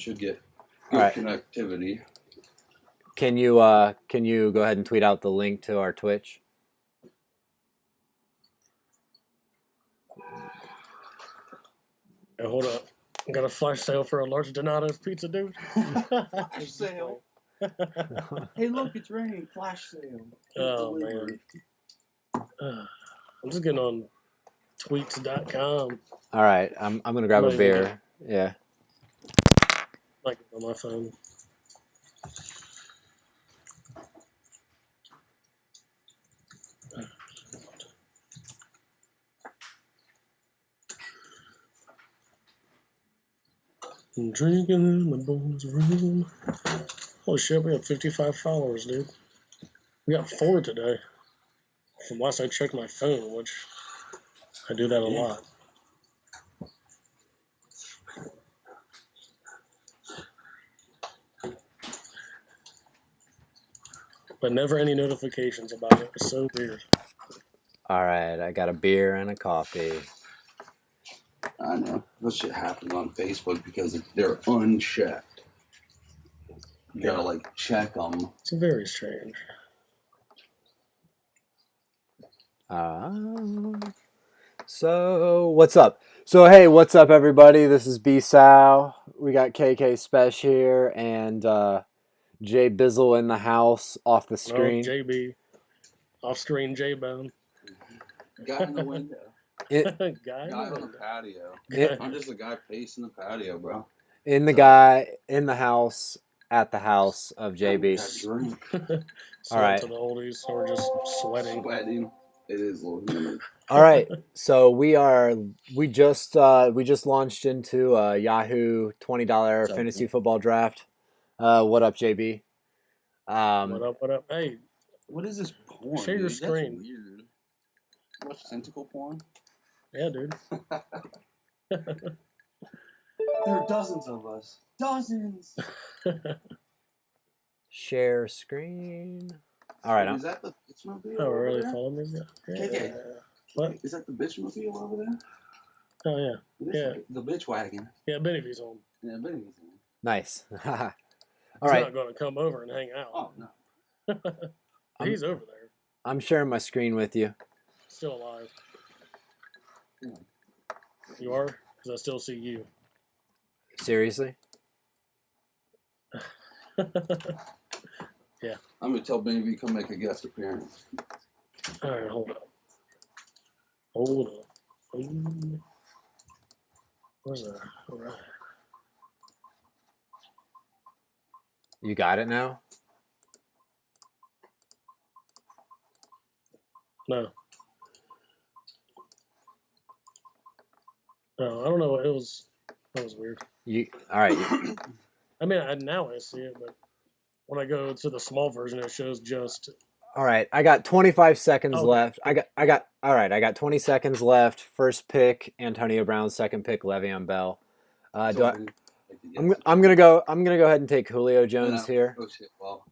should get All good right. connectivity. Can you go ahead and tweet out the link to our Twitch? Hey, hold up. Got a flash sale for a large Donato's pizza, dude. Flash sale. Hey, look, it's raining. Flash sale. Oh, man. I'm just getting on tweets.com. All right, I'm gonna grab a beer. Yeah. Like on my phone. I'm drinking in the boys' room. Holy shit, we have 55 followers, dude. We got 4 today. From last I checked my phone, which I do that a lot. But never any notifications about it. It's so weird. All right, I got a beer and a coffee. I know. That shit happens on Facebook because they're unchecked. You gotta, like, check them. It's very strange. So what's up? So hey, what's up, everybody? This is B Sal. We got KK Spesh here and Jay Bizzle in the house off the screen. No, JB. Off screen J Bone. Guy in the window. Guy on the patio. I'm just a guy pacing the patio, bro. In the guy in the house at the house of JB. All right. To the oldies, so we're just sweating. Sweating. It is a little humid. All right, so we just launched into Yahoo $20 fantasy football draft. What up, JB? What up? Hey, what is this porn? Share your screen. That's weird. You watch tentacle porn? Yeah, dude. There are dozens of us. Dozens. Share screen. All right. Is that the bitchmobile? Oh, really? Follow me? Yeah. KK. What? Is that the bitchmobile over there? Oh, yeah. Yeah. The bitch wagon. Yeah, Benny's home. Yeah, Benny's home. Nice. All He's right. not going to come over and hang out. Oh, no. He's over there. I'm sharing my screen with you. Still alive. You are? Because I still see you. Seriously? Yeah. I'm going to tell Benny to come make a guest appearance. All right, hold up. Where's that? All right. You got it now? No. No, I don't know. That was weird. All right. I mean, now I see it, but when I go to the small version, it shows just. All right, I got 25 seconds left. I got 20 seconds left. First pick, Antonio Brown. Second pick, Le'Veon Bell. I'm gonna go ahead and take Julio Jones here. Oh shit! Well,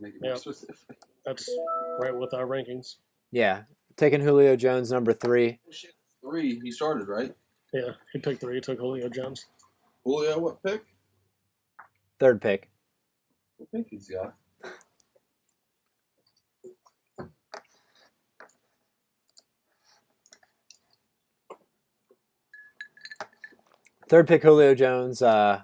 make it more specific. That's right with our rankings. Yeah, taking Julio Jones, number 3. Oh shit! 3. He started, right? Yeah, he picked 3. He took Julio Jones. Julio, what pick? Third pick. What pick he's got? Third pick, Julio Jones. Love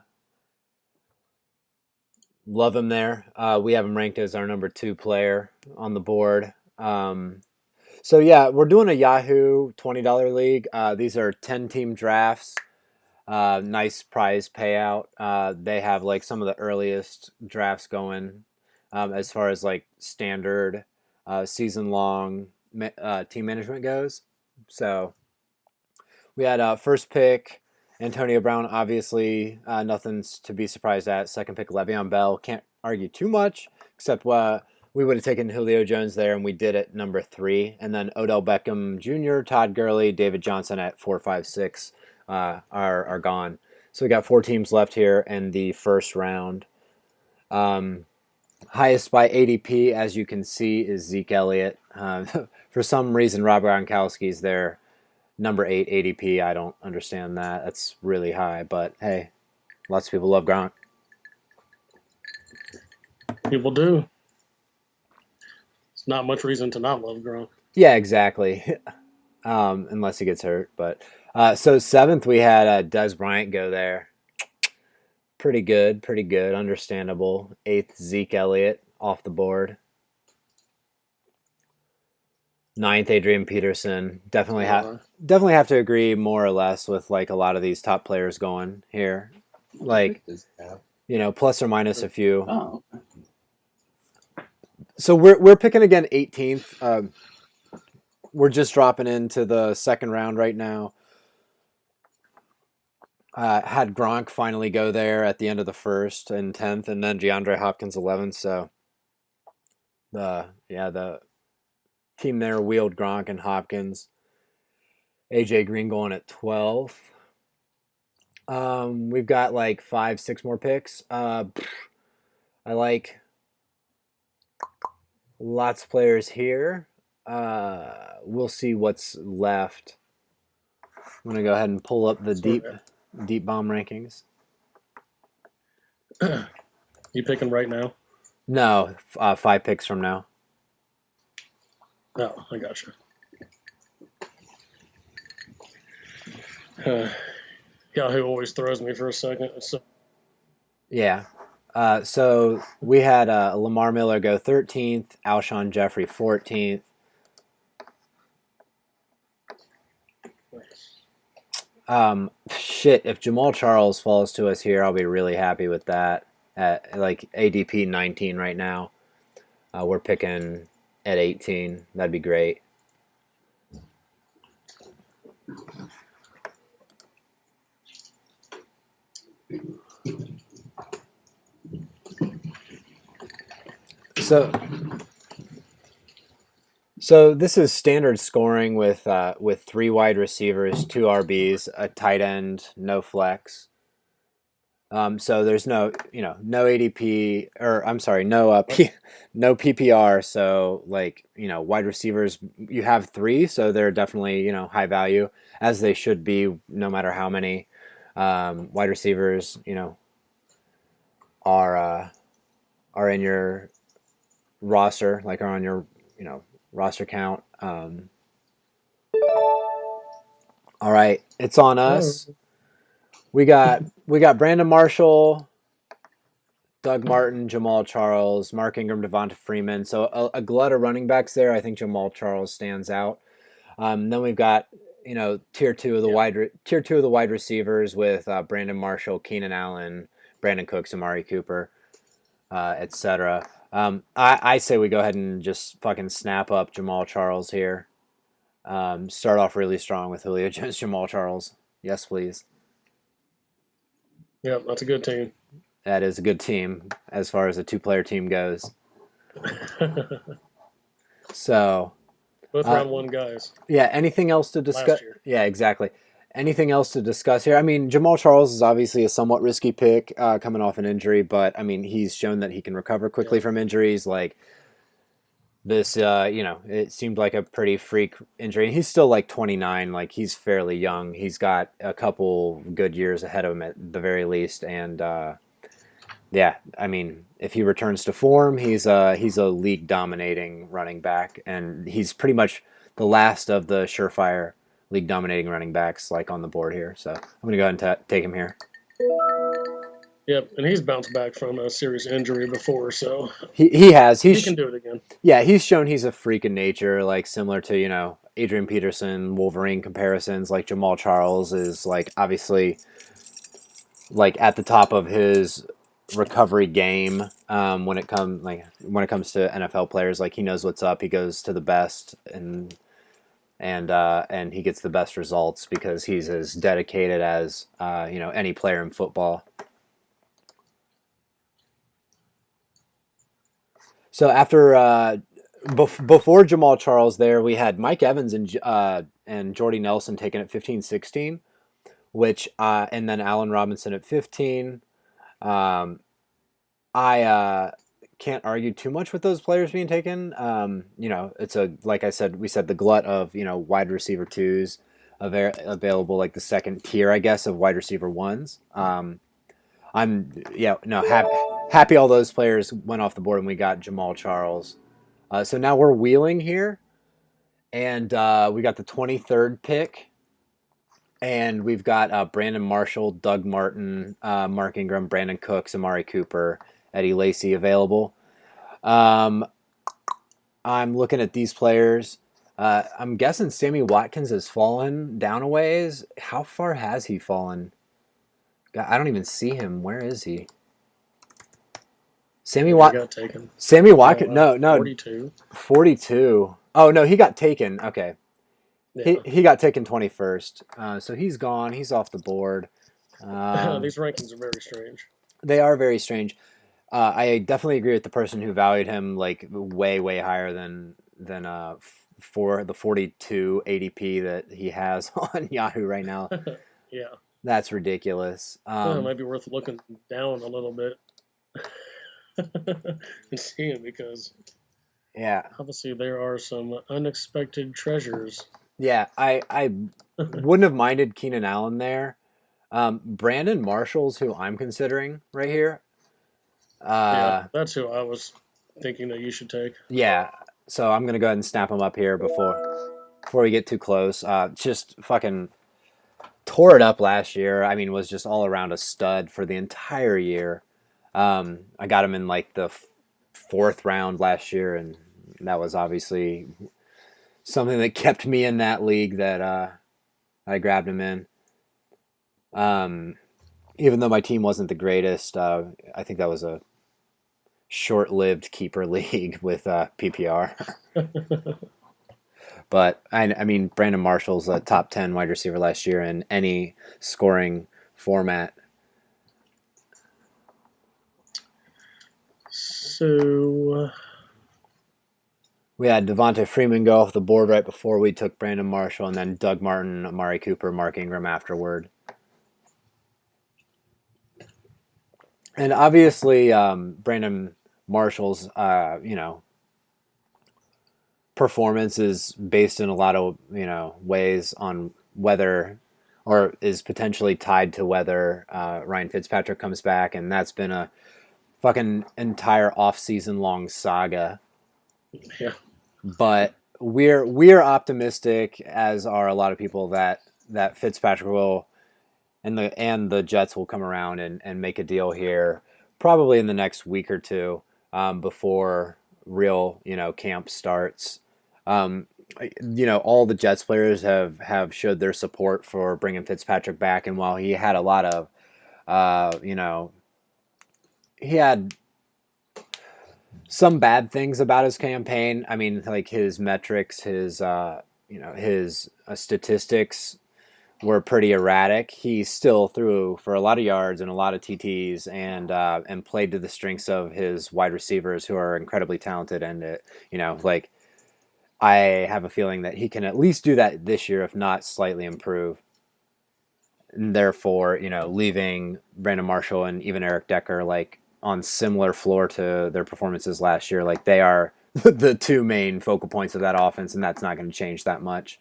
him there. We have him ranked as our number 2 player on the board. So yeah, we're doing a Yahoo $20 league. These are 10-team drafts. Nice prize payout. They have like some of the earliest drafts going as far as like standard season-long team management goes. So we had first pick, Antonio Brown, obviously nothing's to be surprised at. Second pick, Le'Veon Bell. Can't argue too much, except we would have taken Julio Jones there, and we did it number 3. And then Odell Beckham Jr., Todd Gurley, David Johnson at 4, 5, 6 are gone. So we got 4 teams left here in the first round. Highest by ADP, as you can see, is Zeke Elliott. For some reason, Rob Gronkowski's there. Number 8 ADP. I don't understand that. That's really high, but hey, Lots of people love Gronk. People do. It's not much reason to not love Gronk. Yeah, exactly. Unless he gets hurt. But so 7th, we had Des Bryant go there. Pretty good. Understandable. 8th, Zeke Elliott off the board. 9th, Adrian Peterson. Definitely have to agree more or less with like a lot of these top players going here. Like, plus or minus a few. Oh. So we're picking again 18th. We're just dropping into the second round right now. Had Gronk finally go there at the end of the first and 10th, and then DeAndre Hopkins 11th. So the team there wheeled Gronk and Hopkins. AJ Green going at 12th. We've got like 5-6 more picks. I like lots of players here. We'll see what's left. I'm gonna go ahead and pull up the deep bomb rankings. You picking right now? No, 5 picks from now. No, I got you. Yahoo always throws me for a second. So. Yeah. So we had Lamar Miller go 13th, Alshon Jeffrey 14th. If Jamal Charles falls to us here, I'll be really happy with that. At like ADP 19 right now. We're picking at 18. That'd be great. So this is standard scoring with 3 wide receivers, 2 RBs, a tight end, no flex. So there's no ADP, or I'm sorry, no PPR. So like, wide receivers, you have 3, so they're definitely, high value, as they should be, no matter how many wide receivers, are in your roster, like are on your, roster count. All right, it's on us. We got Brandon Marshall, Doug Martin, Jamal Charles, Mark Ingram, Devonta Freeman. So a glut of running backs there. I think Jamal Charles stands out. Then we've got tier two of the wide receivers with Brandon Marshall, Keenan Allen, Brandon Cooks, Amari Cooper, etc. I say we go ahead and just fucking snap up Jamal Charles here. Start off really strong with Julio Jones, Jamal Charles. Yes, please. Yep, that's a good team. That is a good team as far as a 2-player team goes. So both round 1 guys. Yeah, anything else to discuss? Yeah, exactly. Anything else to discuss here? I mean, Jamal Charles is obviously a somewhat risky pick coming off an injury, but I mean, he's shown that he can recover quickly from injuries. Like this, it seemed like a pretty freak injury. And he's still like 29, like he's fairly young. He's got a couple good years ahead of him at the very least. And yeah, I mean, if he returns to form, he's a league dominating running back, and he's pretty much the last of the surefire league dominating running backs like on the board here. So I'm gonna go ahead and take him here. Yep, and he's bounced back from a serious injury before, so he has. He can do it again. Yeah, he's shown he's a freak in nature, like similar to Adrian Peterson, Wolverine comparisons. Like Jamal Charles is like obviously like at the top of his recovery game when it comes to NFL players. Like he knows what's up. He goes to the best and he gets the best results because he's as dedicated as any player in football. So after before Jamal Charles, there we had Mike Evans and Jordy Nelson taken at 15-16, which and then Allen Robinson at 15. I can't argue too much with those players being taken. It's like I said, we said the glut of wide receiver 2s available, like the second tier, I guess, of wide receiver 1s. happy all those players went off the board and we got Jamal Charles. So now we're wheeling here, and we got the 23rd pick, and we've got Brandon Marshall, Doug Martin, Mark Ingram, Brandon Cooks, Amari Cooper, Eddie Lacy available. I'm looking at these players. I'm guessing Sammy Watkins has fallen down a ways. How far has he fallen? God, I don't even see him. Where is he? Sammy got taken. Sammy Watkins. No, 42. 42. Oh no, he got taken. Okay. Yeah. He got taken 21st. So he's gone. He's off the board. These rankings are very strange. They are very strange. I definitely agree with the person who valued him like way higher than for the 42 ADP that he has on Yahoo right now. Yeah. That's ridiculous. It might be worth looking down a little bit and seeing, because obviously there are some unexpected treasures. Yeah, I wouldn't have minded Keenan Allen there. Brandon Marshall's who I'm considering right here. Yeah, that's who I was thinking that you should take. Yeah, so I'm gonna go ahead and snap him up here before we get too close. Just fucking tore it up last year. I mean, was just all around a stud for the entire year. I got him in like the fourth round last year, and that was obviously something that kept me in that league that I grabbed him in. Even though my team wasn't the greatest, I think that was a short-lived keeper league with PPR. But I mean, Brandon Marshall's a top 10 wide receiver last year in any scoring format. So we had Devonta Freeman go off the board right before we took Brandon Marshall, and then Doug Martin, Amari Cooper, Mark Ingram afterward. And obviously, Brandon Marshall's, performance is based in a lot of, ways on whether, or is potentially tied to whether Ryan Fitzpatrick comes back, and that's been a fucking entire off-season long saga. Yeah. But we're optimistic, as are a lot of people, that Fitzpatrick will and the Jets will come around and make a deal here, probably in the next week or two, before real camp starts. All the Jets players have showed their support for bringing Fitzpatrick back, and while he had a lot of he had some bad things about his campaign. I mean, like his metrics, his statistics were pretty erratic. He still threw for a lot of yards and a lot of TTs, and played to the strengths of his wide receivers, who are incredibly talented. And I have a feeling that he can at least do that this year, if not slightly improve. And therefore, leaving Brandon Marshall and even Eric Decker on similar floor to their performances last year, they are the two main focal points of that offense, and that's not going to change that much.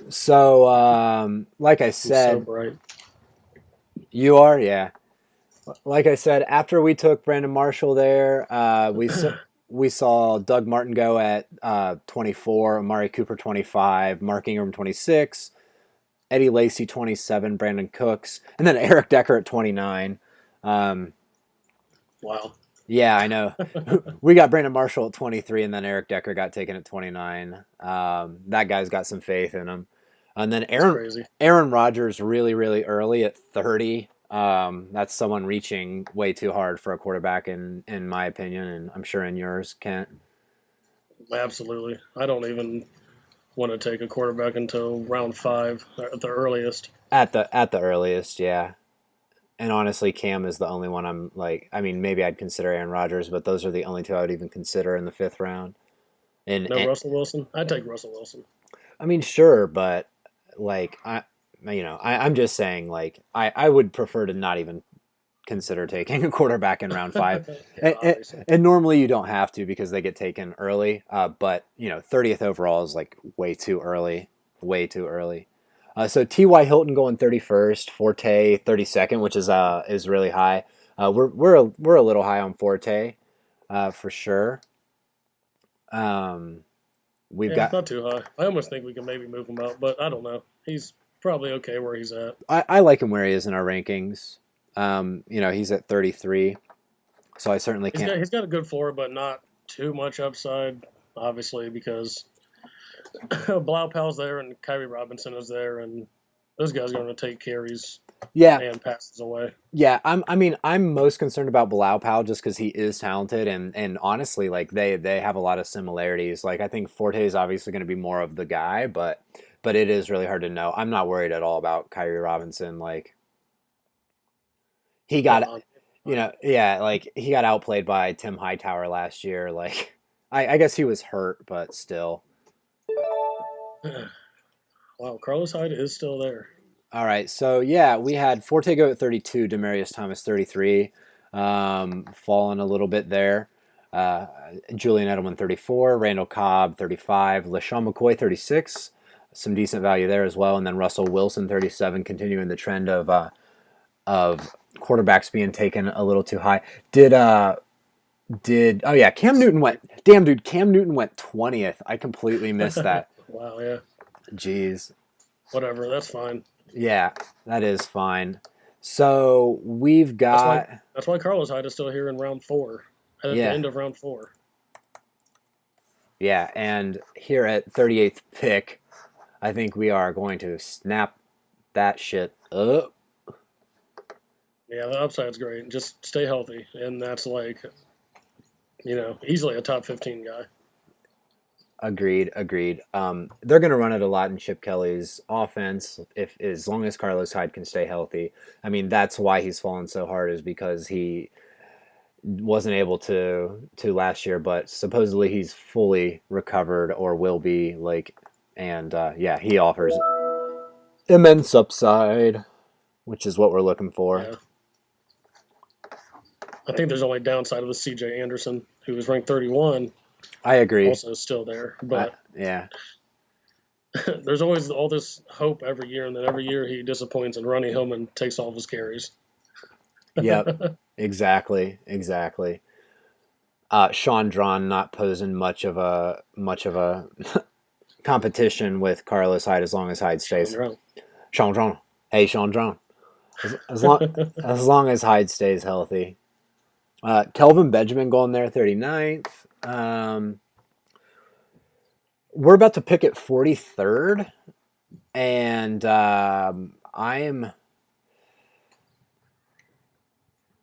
So, like I said, so bright. You are, yeah. Like I said, after we took Brandon Marshall there, we saw Doug Martin go at 24, Amari Cooper 25, Mark Ingram 26, Eddie Lacy 27, Brandon Cooks, and then Eric Decker at 29. Wow. Yeah, I know. We got Brandon Marshall at 23, and then Eric Decker got taken at 29. That guy's got some faith in him. And then Aaron Rodgers really early at 30. That's someone reaching way too hard for a quarterback in my opinion, and I'm sure in yours, Kent. Absolutely. I don't even want to take a quarterback until round 5 at the earliest. At the earliest, yeah. And honestly, Cam is the only one I'm maybe I'd consider Aaron Rodgers, but those are the only two I would even consider in the 5th round. Russell Wilson? I'd take Russell Wilson. I mean, sure, but I'm just saying, I would prefer to not even consider taking a quarterback in round 5. Yeah, obviously. And normally you don't have to because they get taken early. But 30th overall is like way too early, way too early. So T.Y. Hilton going 31st, Forte 32nd, which is really high. We're a little high on Forte, for sure. We've Yeah, got. not too high. I almost think we can maybe move him up, but I don't know. He's probably okay where he's at. I like him where he is in our rankings. He's at 33, so I certainly can't. He's got a good floor, but not too much upside, obviously, because Blaupau's there and Kyrie Robinson is there, and those guys are going to take carries Yeah, and passes away. yeah. I'm most concerned about Bilal Powell just because he is talented and honestly, like they have a lot of similarities. Like I think Forte is obviously going to be more of the guy, but it is really hard to know. I'm not worried at all about Kyrie Robinson. Like he got, like he got outplayed by Tim Hightower last year. Like I guess he was hurt, but still. Wow, Carlos Hyde is still there. All right, so yeah, we had Forte go at 32, Demarius Thomas 33, falling a little bit there. Julian Edelman 34, Randall Cobb 35, LaShawn McCoy 36, some decent value there as well, and then Russell Wilson 37, continuing the trend of quarterbacks being taken a little too high. Cam Newton went. Damn, dude, Cam Newton went 20th. I completely missed that. Wow, yeah. Jeez. Whatever, that's fine. Yeah, that is fine. So we've got. That's why Carlos Hyde is still here in round 4, at the end of round 4. Yeah, and here at 38th pick, I think we are going to snap that shit up. Yeah, the upside's great. Just stay healthy, and that's like, easily a top 15 guy. Agreed. They're going to run it a lot in Chip Kelly's offense as long as Carlos Hyde can stay healthy. I mean, that's why he's fallen so hard is because he wasn't able to last year, but supposedly he's fully recovered or will be. He offers immense upside, which is what we're looking for. Yeah. I think there's only downside with C.J. Anderson, who was ranked 31. I agree. Also still there, but yeah. There's always all this hope every year, and then every year he disappoints, and Ronnie Hillman takes all of his carries. Yep, exactly. Sean Drawn not posing much of a competition with Carlos Hyde as long as Hyde stays. Sean Drawn. Hey, Sean Drawn. As long as Hyde stays healthy. Kelvin Benjamin going there, 39th. We're about to pick at 43rd, and I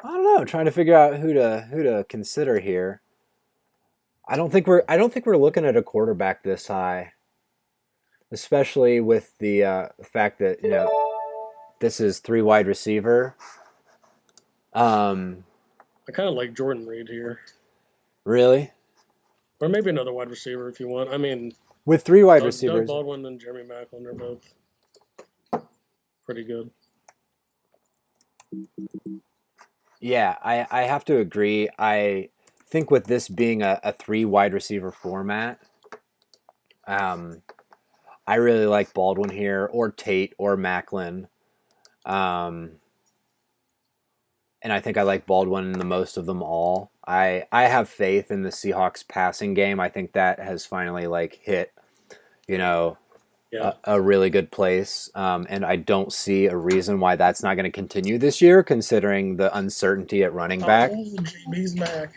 don't know, trying to figure out who to consider here. I don't think we're looking at a quarterback this high, especially with the fact that this is 3 wide receiver. I kind of like Jordan Reed here. Really? Or maybe another wide receiver if you want. I mean, with 3 wide receivers, Doug Baldwin and Jeremy Maclin are both pretty good. Yeah, I have to agree. I think with this being a 3 wide receiver format, I really like Baldwin here, or Tate, or Maclin. And I think I like Baldwin the most of them all. I have faith in the Seahawks passing game. I think that has finally hit, a really good place. And I don't see a reason why that's not going to continue this year, considering the uncertainty at running back. Oh, JB's back.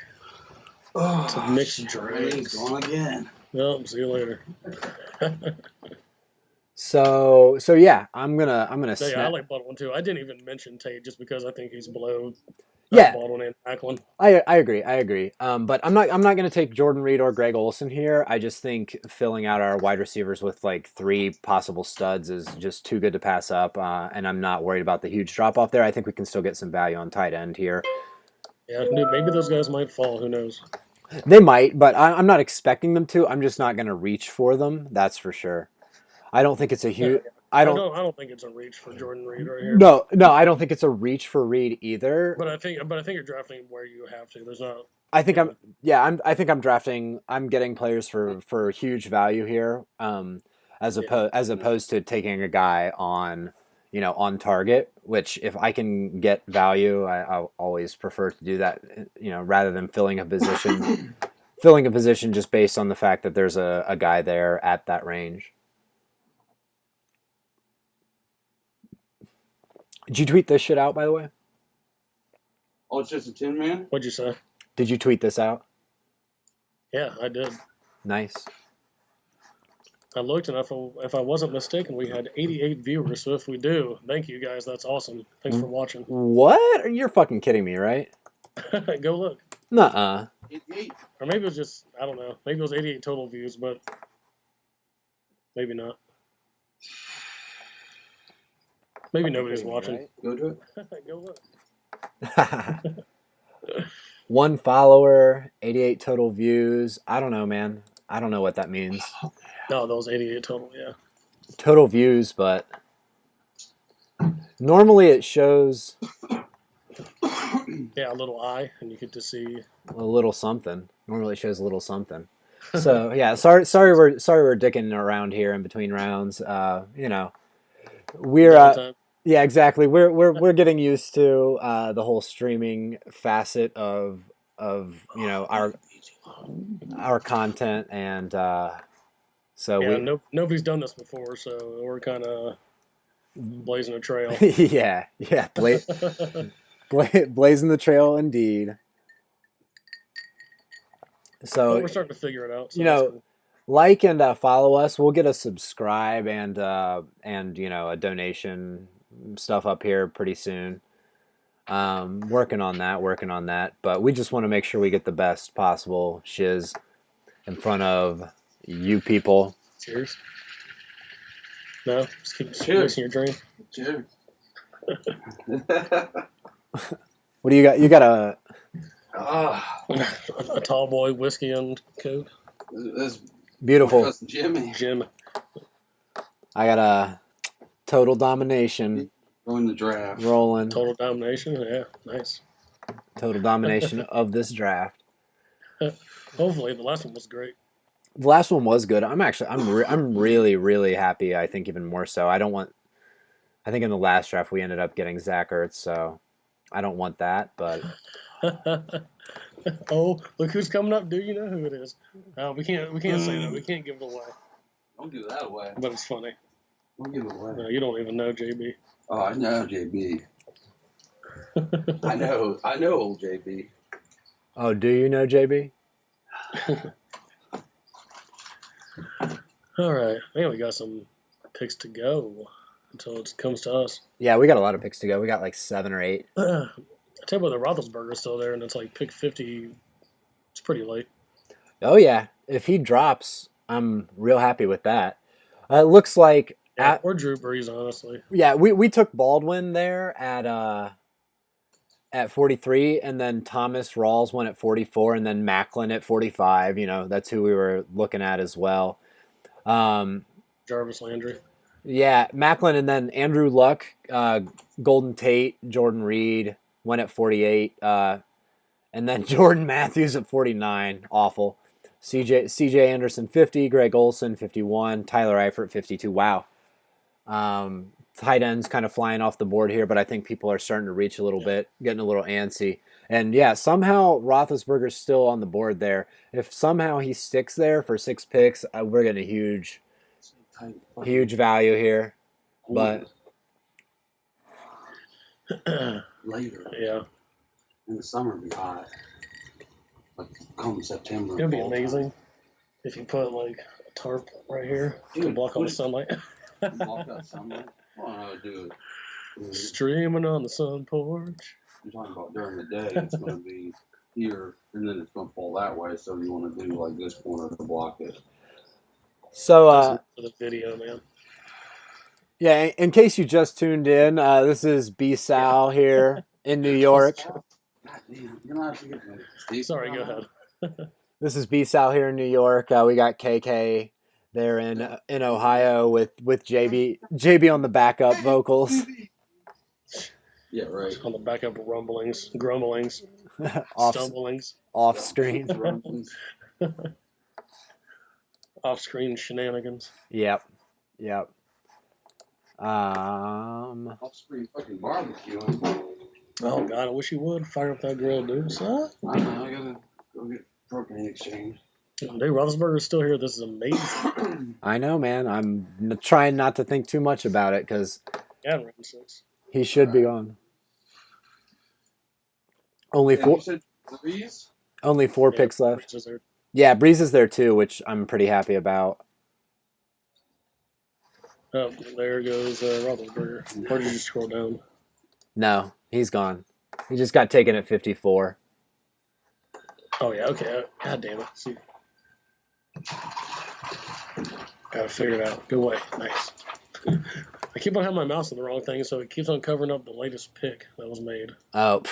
Oh, it's a mixed drinks. Gone again. Well, see you later. So yeah, I'm gonna. I like Baldwin too. I didn't even mention Tate just because I think he's below. Baldwin and Maclin. I agree. But I'm not going to take Jordan Reed or Greg Olsen here. I just think filling out our wide receivers with 3 possible studs is just too good to pass up. And I'm not worried about the huge drop off there. I think we can still get some value on tight end here. Yeah, maybe those guys might fall. Who knows? They might, but I'm not expecting them to. I'm just not going to reach for them. That's for sure. I don't think it's a huge. I don't. I don't think it's a reach for Jordan Reed right here. No, I don't think it's a reach for Reed either. But I think you're drafting where you have to. There's not. I think you I'm. know, Yeah, I think I'm drafting. I'm getting players for huge value here. As Yeah. opposed to taking a guy on, on target. Which if I can get value, I'll always prefer to do that. Rather than filling a position, just based on the fact that there's a guy there at that range. Did you tweet this shit out, by the way? Oh, it's just a Tin Man? What'd you say? Did you tweet this out? Yeah, I did. Nice. I looked, and if I wasn't mistaken, we had 88 viewers. So if we do, thank you guys. That's awesome. Thanks for watching. What? You're fucking kidding me, right? Go look. Nuh-uh. 88. Or maybe it was just, I don't know. Maybe it was 88 total views, but maybe not. Maybe nobody's watching. Go do it. Go look. One follower, 88 total views. I don't know, man. I don't know what that means. No, that was 88 total, yeah. Total views, but normally it shows Yeah, a little eye, and you get to see. a little something. Normally it shows a little something. So yeah, sorry we're dicking around here in between rounds. We're yeah, exactly. We're getting used to the whole streaming facet of our content, and so yeah, nobody's done this before, so we're kind of blazing a trail. yeah, blazing the trail indeed. So we're starting to figure it out. So that's cool. like and follow us. We'll get a subscribe and a donation stuff up here pretty soon. Working on that. But we just want to make sure we get the best possible shiz in front of you people. Cheers. No, just keep mixing your drink. Cheers. What do you got? You got a tall boy whiskey and Coke. That's beautiful Jim. I got a total domination. Going the draft. Rolling. Total domination. Yeah, nice. Total domination of this draft. Hopefully, the last one was great. The last one was good. I'm really, really happy. I think even more so. I think in the last draft we ended up getting Zach Ertz, so I don't want that. But oh, look who's coming up! Do you know who it is? We can't say that. We can't give it away. Don't give that away. But it's funny. Don't give it away. No, you don't even know JB. Oh, I know JB. I know old JB. Oh, do you know JB? All right, I think we got some picks to go until it comes to us. Yeah, we got a lot of picks to go. We got like 7 or 8. I tell you what, the Roethlisberger's still there, and it's like pick 50. It's pretty late. Oh yeah, if he drops, I'm real happy with that. It looks like or Drew Brees, honestly. Yeah, we took Baldwin there at 43, and then Thomas Rawls went at 44, and then Macklin at 45. That's who we were looking at as well. Jarvis Landry. Yeah, Macklin, and then Andrew Luck, Golden Tate, Jordan Reed went at 48, and then Jordan Matthews at 49. Awful. CJ Anderson 50, Greg Olson 51, Tyler Eifert 52. Wow. Tight ends kind of flying off the board here, but I think people are starting to reach a little bit, getting a little antsy. And yeah, somehow Roethlisberger's still on the board there. If somehow he sticks there for 6 picks, we're getting a huge value here. But later, yeah, in the summer, it'll be hot. Like come September. It'd be amazing if you put like a tarp right here to block all the sunlight. Block out sunlight. Oh, do it. Streaming on the sun porch. You're talking about during the day, it's going to be here, and then it's going to fall that way, so you want to do like this corner to block it. So, for the video, man. Yeah, in case you just tuned in, this is B. Sal here in New York. Sorry, go ahead. This is B. Sal here in New York. We got KK They're in Ohio with JB on the backup vocals. Yeah, right. On the backup rumblings, grumblings, stumblings, off screen. off-screen shenanigans. Yep. Off-screen fucking barbecuing. Oh God, I wish he would fire up that grill, dude. So, I know. I gotta go get propane exchange. dude, Roethlisberger's still here. This is amazing. I know, man. I'm trying not to think too much about it because Yeah, round 6. he should be on. Only Yeah, four. you said Breeze? Only 4 picks left. Breeze is there. Yeah, Breeze is there too, which I'm pretty happy about. Oh, there goes Roethlisberger. Where did you scroll down? No, he's gone. He just got taken at 54. Oh yeah, okay. God damn it. See. Gotta figure it out. Good way. Nice. I keep on having my mouse on the wrong thing, so it keeps on covering up the latest pick that was made. Oh,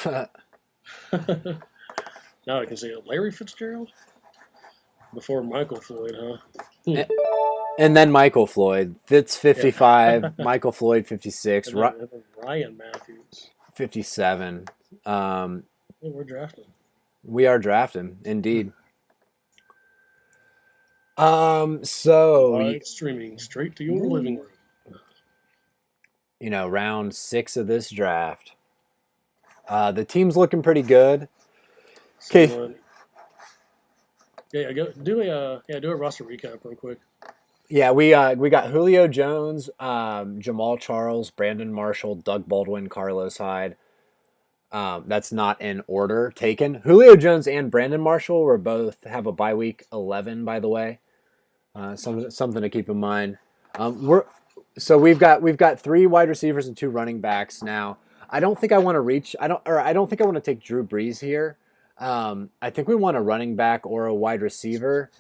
Now I can see it. Larry Fitzgerald? Before Michael Floyd, huh? and then Michael Floyd. Fitz 55, Michael Floyd 56, And then Ryan Matthews. 57. Yeah, we're drafting. We are drafting, indeed. So Live streaming straight to your living room. Round 6 of this draft. The team's looking pretty good. Okay. Yeah, do a roster recap real quick. Yeah, we got Julio Jones, Jamal Charles, Brandon Marshall, Doug Baldwin, Carlos Hyde. That's not in order taken. Julio Jones and Brandon Marshall were both have a bye week 11, by the way. Something to keep in mind. We've got 3 wide receivers and 2 running backs now. I don't think I want to reach. I don't think I want to take Drew Brees here. I think we want a running back or a wide receiver.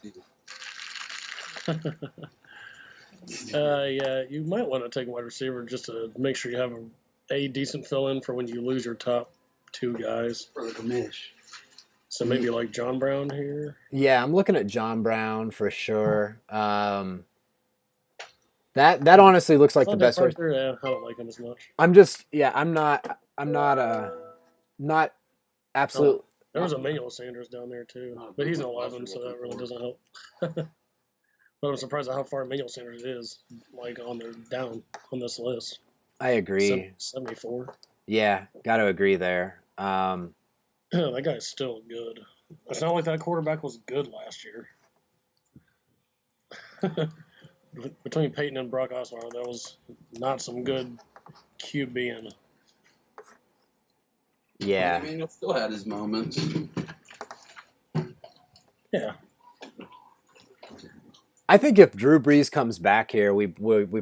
Yeah, you might want to take a wide receiver just to make sure you have a decent fill-in for when you lose your top 2 guys. For the commish. So maybe like John Brown here. Yeah, I'm looking at John Brown for sure. That honestly looks like the best way. Yeah, I don't like him as much. I'm not absolute. There was Emmanuel Sanders down there too, but he's an 11, so that really doesn't help. But I'm surprised at how far Emmanuel Sanders is, like down on this list. I agree. 74. Yeah, got to agree there. That guy's still good. It's not like that quarterback was good last year. Between Peyton and Brock Osweiler, that was not some good QBing. Yeah. I mean, he still had his moments. Yeah. I think if Drew Brees comes back here, we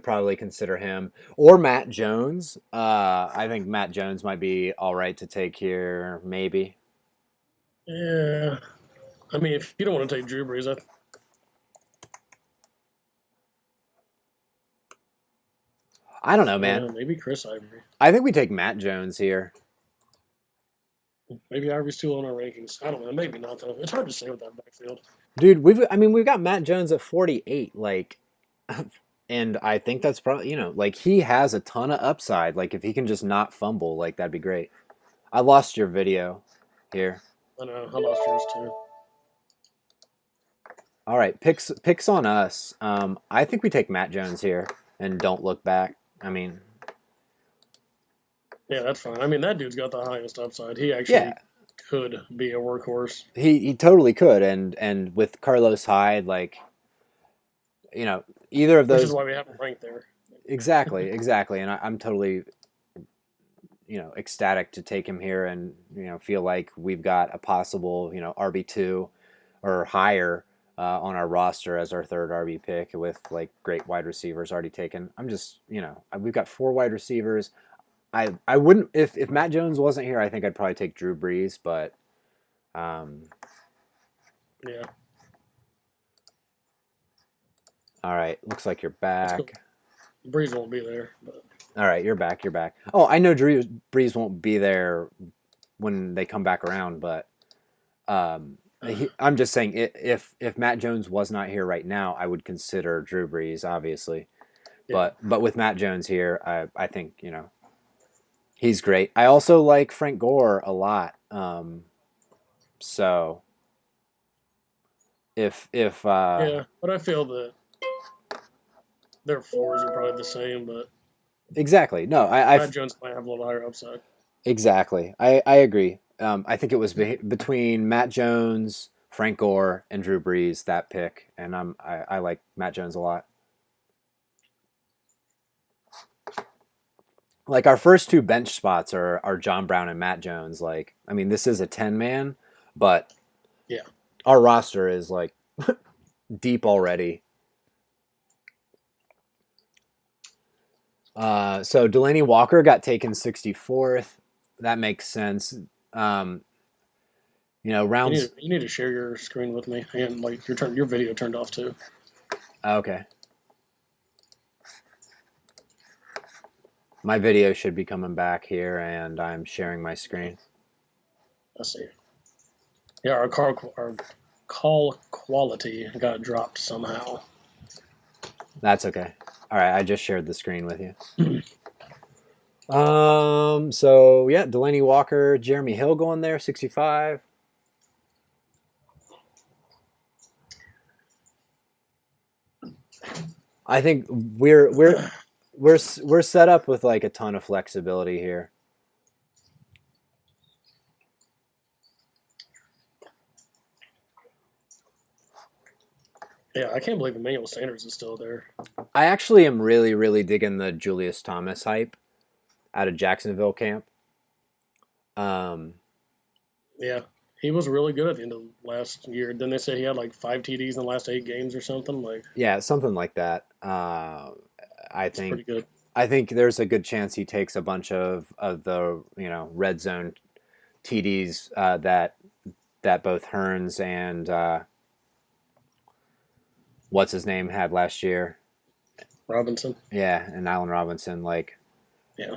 probably consider him or Matt Jones. I think Matt Jones might be all right to take here, maybe. Yeah. I mean, if you don't want to take Drew Brees, I don't know, man. Maybe Chris Ivory. I think we take Matt Jones here. Maybe Ivory's too low on our rankings. I don't know. Maybe not, though. It's hard to say with that backfield. Dude, we've got Matt Jones at 48, and I think that's probably, he has a ton of upside. Like, if he can just not fumble, that'd be great. I lost your video here. I know. I lost yours, too. All right, picks on us. I think we take Matt Jones here and don't look back. I mean, yeah, that's fine. I mean, that dude's got the highest upside. He actually could be a workhorse. He totally could, and with Carlos Hyde, either of those. Which is why we have him ranked there. Exactly, and I'm totally, ecstatic to take him here, and feel like we've got a possible, RB2 or higher on our roster as our 3rd RB pick with great wide receivers already taken. I'm just, we've got 4 wide receivers. I wouldn't if Matt Jones wasn't here, I think I'd probably take Drew Brees, but yeah. All right, looks like you're back. Brees won't be there, but all right, you're back. Oh, I know Brees won't be there when they come back around, but I'm just saying, if Matt Jones was not here right now, I would consider Drew Brees, obviously. Yeah. But with Matt Jones here, I think he's great. I also like Frank Gore a lot. So if Yeah, but I feel that their floors are probably the same, but exactly no, Matt Jones might have a little higher upside. exactly I agree. I think it was between Matt Jones, Frank Gore, and Drew Brees that pick, and I like Matt Jones a lot. Like our first two bench spots are John Brown and Matt Jones. Like, I mean, this is a 10-man, but Yeah. our roster is like deep already. So Delaney Walker got taken 64th. That makes sense. Um, rounds. You need to share your screen with me, and like your video turned off too. Okay. My video should be coming back here, and I'm sharing my screen. Let's see. Yeah, our call quality got dropped somehow. That's okay. All right, I just shared the screen with you. So yeah, Delaney Walker, Jeremy Hill going there, 65. I think we're set up with like a ton of flexibility here. Yeah, I can't believe Emmanuel Sanders is still there. I actually am really, really digging the Julius Thomas hype out of Jacksonville camp. Yeah, he was really good at the end of last year. Then they said he had like 5 TDs in the last 8 games or something. Like, yeah, something like that. it's pretty good. I think there's a good chance he takes a bunch of the red zone TDs that both Hearns and what's his name had last year. Robinson. Yeah, and Allen Robinson. Like, yeah,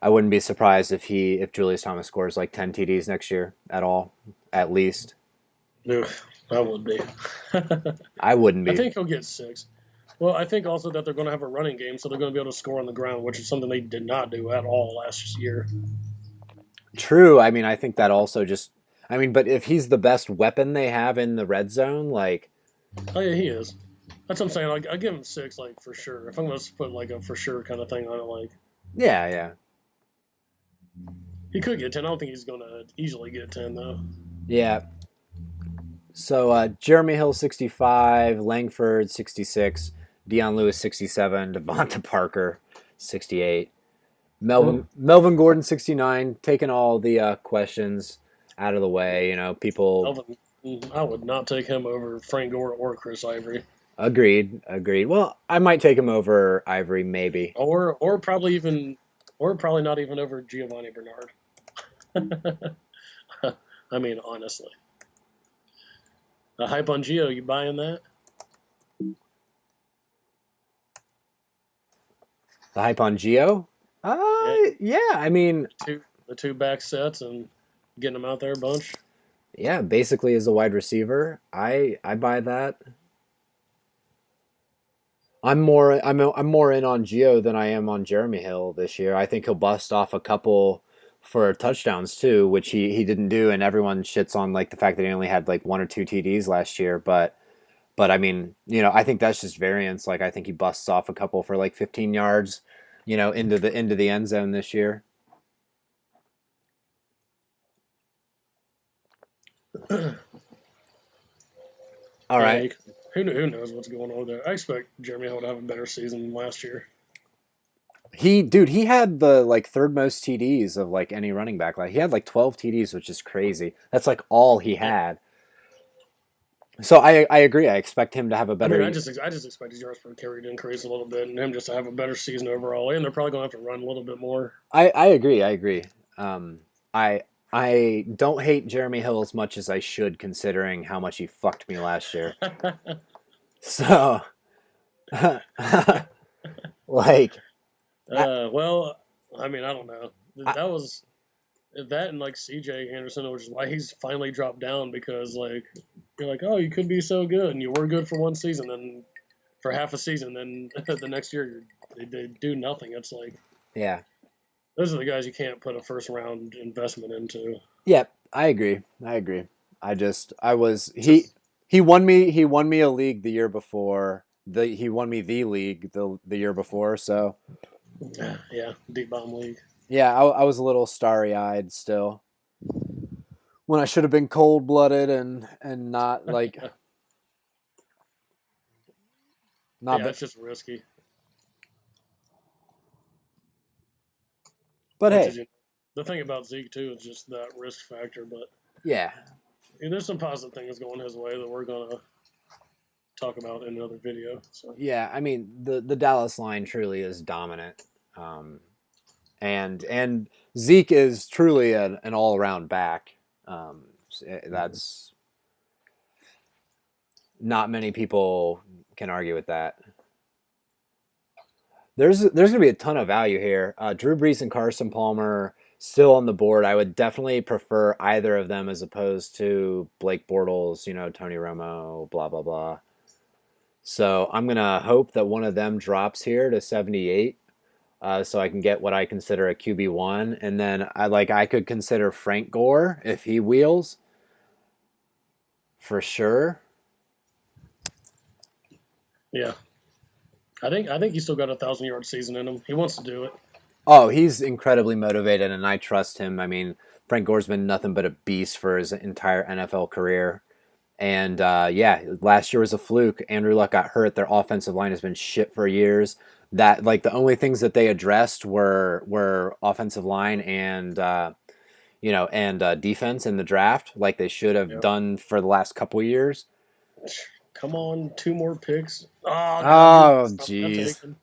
I wouldn't be surprised if Julius Thomas scores like 10 TDs next year at least. No, I would be. I wouldn't be. I think he'll get 6. Well, I think also that they're going to have a running game, so they're going to be able to score on the ground, which is something they did not do at all last year. True. I mean, I think that also but if he's the best weapon they have in the red zone, like. Oh yeah, he is. That's what I'm saying. I give him 6, like for sure. If I'm going to put like a for sure kind of thing on it, like. Yeah. He could get 10. I don't think he's going to easily get 10 though. Yeah. So Jeremy Hill 65, Langford 66, Deion Lewis 67, Devonta Parker 68, Melvin Gordon 69, taking all the questions out of the way. People. Melvin, I would not take him over Frank Gore or Chris Ivory. Agreed. Well, I might take him over Ivory, maybe. Or probably not even over Giovanni Bernard. I mean, honestly. The hype on Gio, you buying that? The hype on Gio? Yeah. I mean, the two back sets and getting them out there a bunch. Yeah, basically as a wide receiver, I buy that. I'm more in on Gio than I am on Jeremy Hill this year. I think he'll bust off a couple for touchdowns too, which he didn't do, and everyone shits on like the fact that he only had like 1 or 2 TDs last year. But I mean, I think that's just variance. Like I think he busts off a couple for like 15 yards, into the end zone this year. All right. Who knows what's going on there? I expect Jeremy Hill to have a better season than last year. He had the like third most TDs of like any running back. Like he had like 12 TDs, which is crazy. That's like all he had. So I agree. I expect him to have a better. I just expect his yards per carry to increase a little bit, and him just to have a better season overall. And they're probably going to have to run a little bit more. I agree. I don't hate Jeremy Hill as much as I should, considering how much he fucked me last year. So, like. Well, I mean, I don't know. That was That and like CJ Anderson, which is why he's finally dropped down because like you're like, oh, you could be so good, and you were good for one season, then for half a season, then the next year they do nothing. It's like Yeah. those are the guys you can't put a first round investment into. Yep, I agree. I agree. I was Just he won me a league the year before. He won me the league the year before, so yeah, deep bomb league. yeah, I was a little starry eyed still when I should have been cold blooded and not like not. Yeah, it's just risky. But Which is hey, the thing about Zeke too is just that risk factor. But yeah, there's some positive things going his way that we're gonna talk about in another video. So yeah. I mean, the Dallas line truly is dominant, and Zeke is truly an all around back. That's not many people can argue with that. There's going to be a ton of value here. Drew Brees and Carson Palmer still on the board. I would definitely prefer either of them as opposed to Blake Bortles, Tony Romo, blah blah blah. So I'm gonna hope that one of them drops here to 78, so I can get what I consider a QB1, and then I could consider Frank Gore if he wheels for sure. yeah, I think he's still got a 1,000-yard season in him. He wants to do it. Oh, he's incredibly motivated, and I trust him. I mean, Frank Gore's been nothing but a beast for his entire NFL career. And yeah, last year was a fluke. Andrew Luck got hurt. Their offensive line has been shit for years. That the only things that they addressed were offensive line and defense in the draft, like they should have Yep. done for the last couple of years. Come on, 2 more picks. Oh God, Oh, stop that jeez. taken.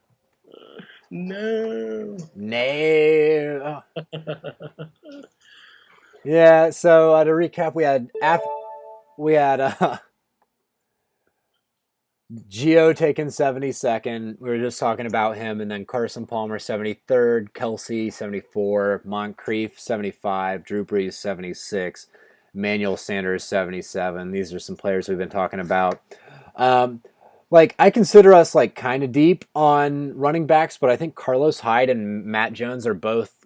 No. No. Yeah. So to recap, we had Gio taking 72nd. We were just talking about him. And then Carson Palmer, 73rd. Kelsey, 74. Moncrief, 75. Drew Brees, 76. Emmanuel Sanders, 77. These are some players we've been talking about. I consider us kind of deep on running backs, but I think Carlos Hyde and Matt Jones are both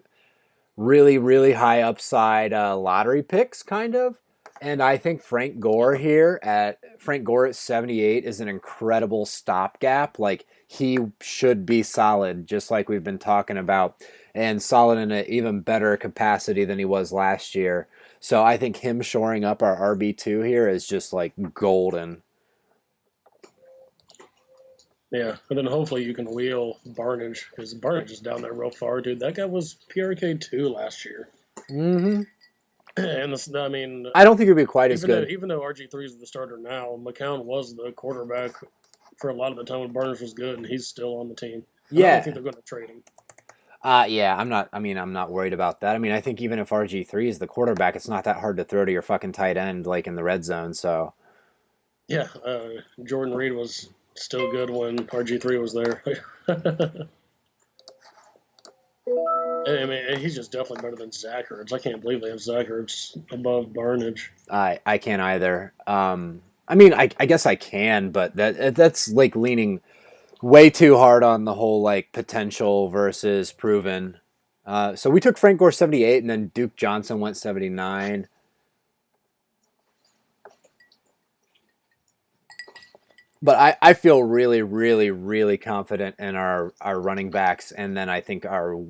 really, really high upside lottery picks, kind of. And I think Frank Gore at 78 is an incredible stopgap. Like he should be solid, just like we've been talking about, and solid in an even better capacity than he was last year. So I think him shoring up our RB2 here is just like golden. Yeah, and then hopefully you can wheel Barnage because Barnage is down there real far, dude. That guy was PRK2 last year. Mm-hmm. And I mean, I don't think it'd be quite as good. Even though RG3 is the starter now, McCown was the quarterback for a lot of the time when Barnage was good, and he's still on the team. And I don't think they're going to trade him. Yeah, I'm not worried about that. I mean, I think even if RG3 is the quarterback, it's not that hard to throw to your fucking tight end like in the red zone. So yeah, Jordan Reed was still good when RG3 was there. I mean, he's just definitely better than Zach Ertz. I can't believe they have Zach Ertz above Barnage. I can't either. I mean, I guess I can, but that's like leaning way too hard on the whole potential versus proven. So we took Frank Gore 78, and then Duke Johnson went 79. But I feel really, really, really confident in our running backs, and then I think our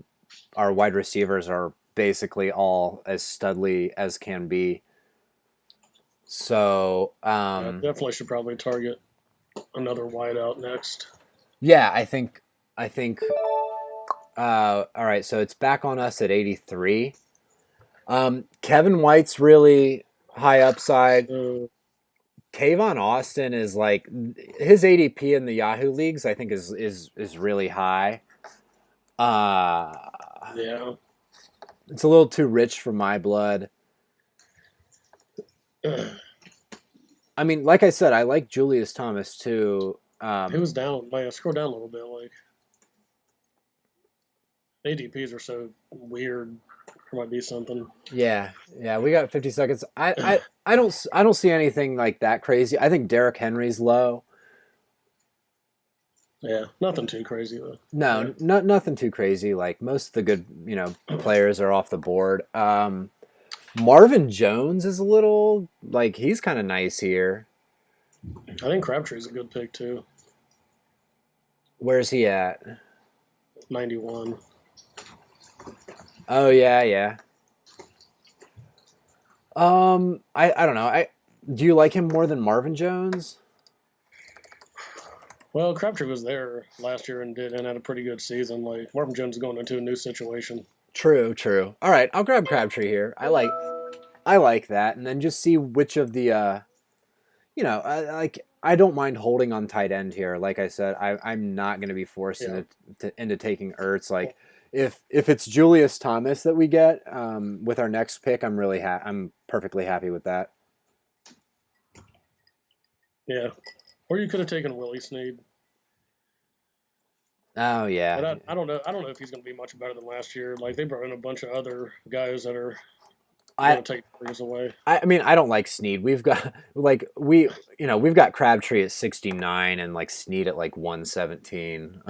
wide receivers are basically all as studly as can be. So definitely should probably target another wideout next. Yeah, I think. All right, so it's back on us at 83. Kevin White's really high upside. Tavon Austin is his ADP in the Yahoo leagues. I think is really high. Yeah, it's a little too rich for my blood. I mean, like I said, I like Julius Thomas too. He was down. Scroll down a little bit. ADPs are so weird There might be something. Yeah, we got 50 seconds. I don't see anything like that crazy. I think Derrick Henry's low. Yeah, nothing too crazy though. No, Yeah. nothing too crazy. Like most of the good, players are off the board. Marvin Jones is a little like he's kind of nice here. I think Crabtree's a good pick too. Where's he at? 91. Oh yeah. I don't know. Do you like him more than Marvin Jones? Well, Crabtree was there last year and had a pretty good season. Like Marvin Jones is going into a new situation. True. All right, I'll grab Crabtree here. I like that, and then just see which of the I don't mind holding on tight end here. Like I said, I'm not going to be forced into taking Ertz. Like if it's Julius Thomas that we get with our next pick, I'm perfectly happy with that. Yeah, or you could have taken Willie Snead. Oh yeah. But I don't know. I don't know if he's going to be much better than last year. Like they brought in a bunch of other guys that are going to take things away. I mean, I don't like Snead. We've got we've got Crabtree at 69 and like Snead at like 117.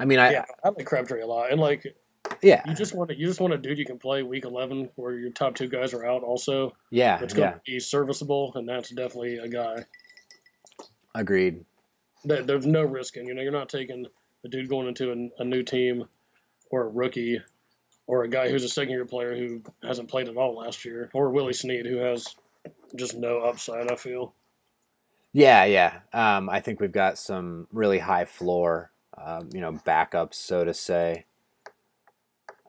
I mean, I like Crabtree a lot, and like you just want a dude you can play week 11 where your top two guys are out. Also, it's going to be serviceable, and that's definitely a guy. Agreed. There's no risk in. You're not taking a dude going into a new team or a rookie or a guy who's a second-year player who hasn't played at all last year, or Willie Snead who has just no upside, I feel. Yeah. I think we've got some really high floor, backups, so to say.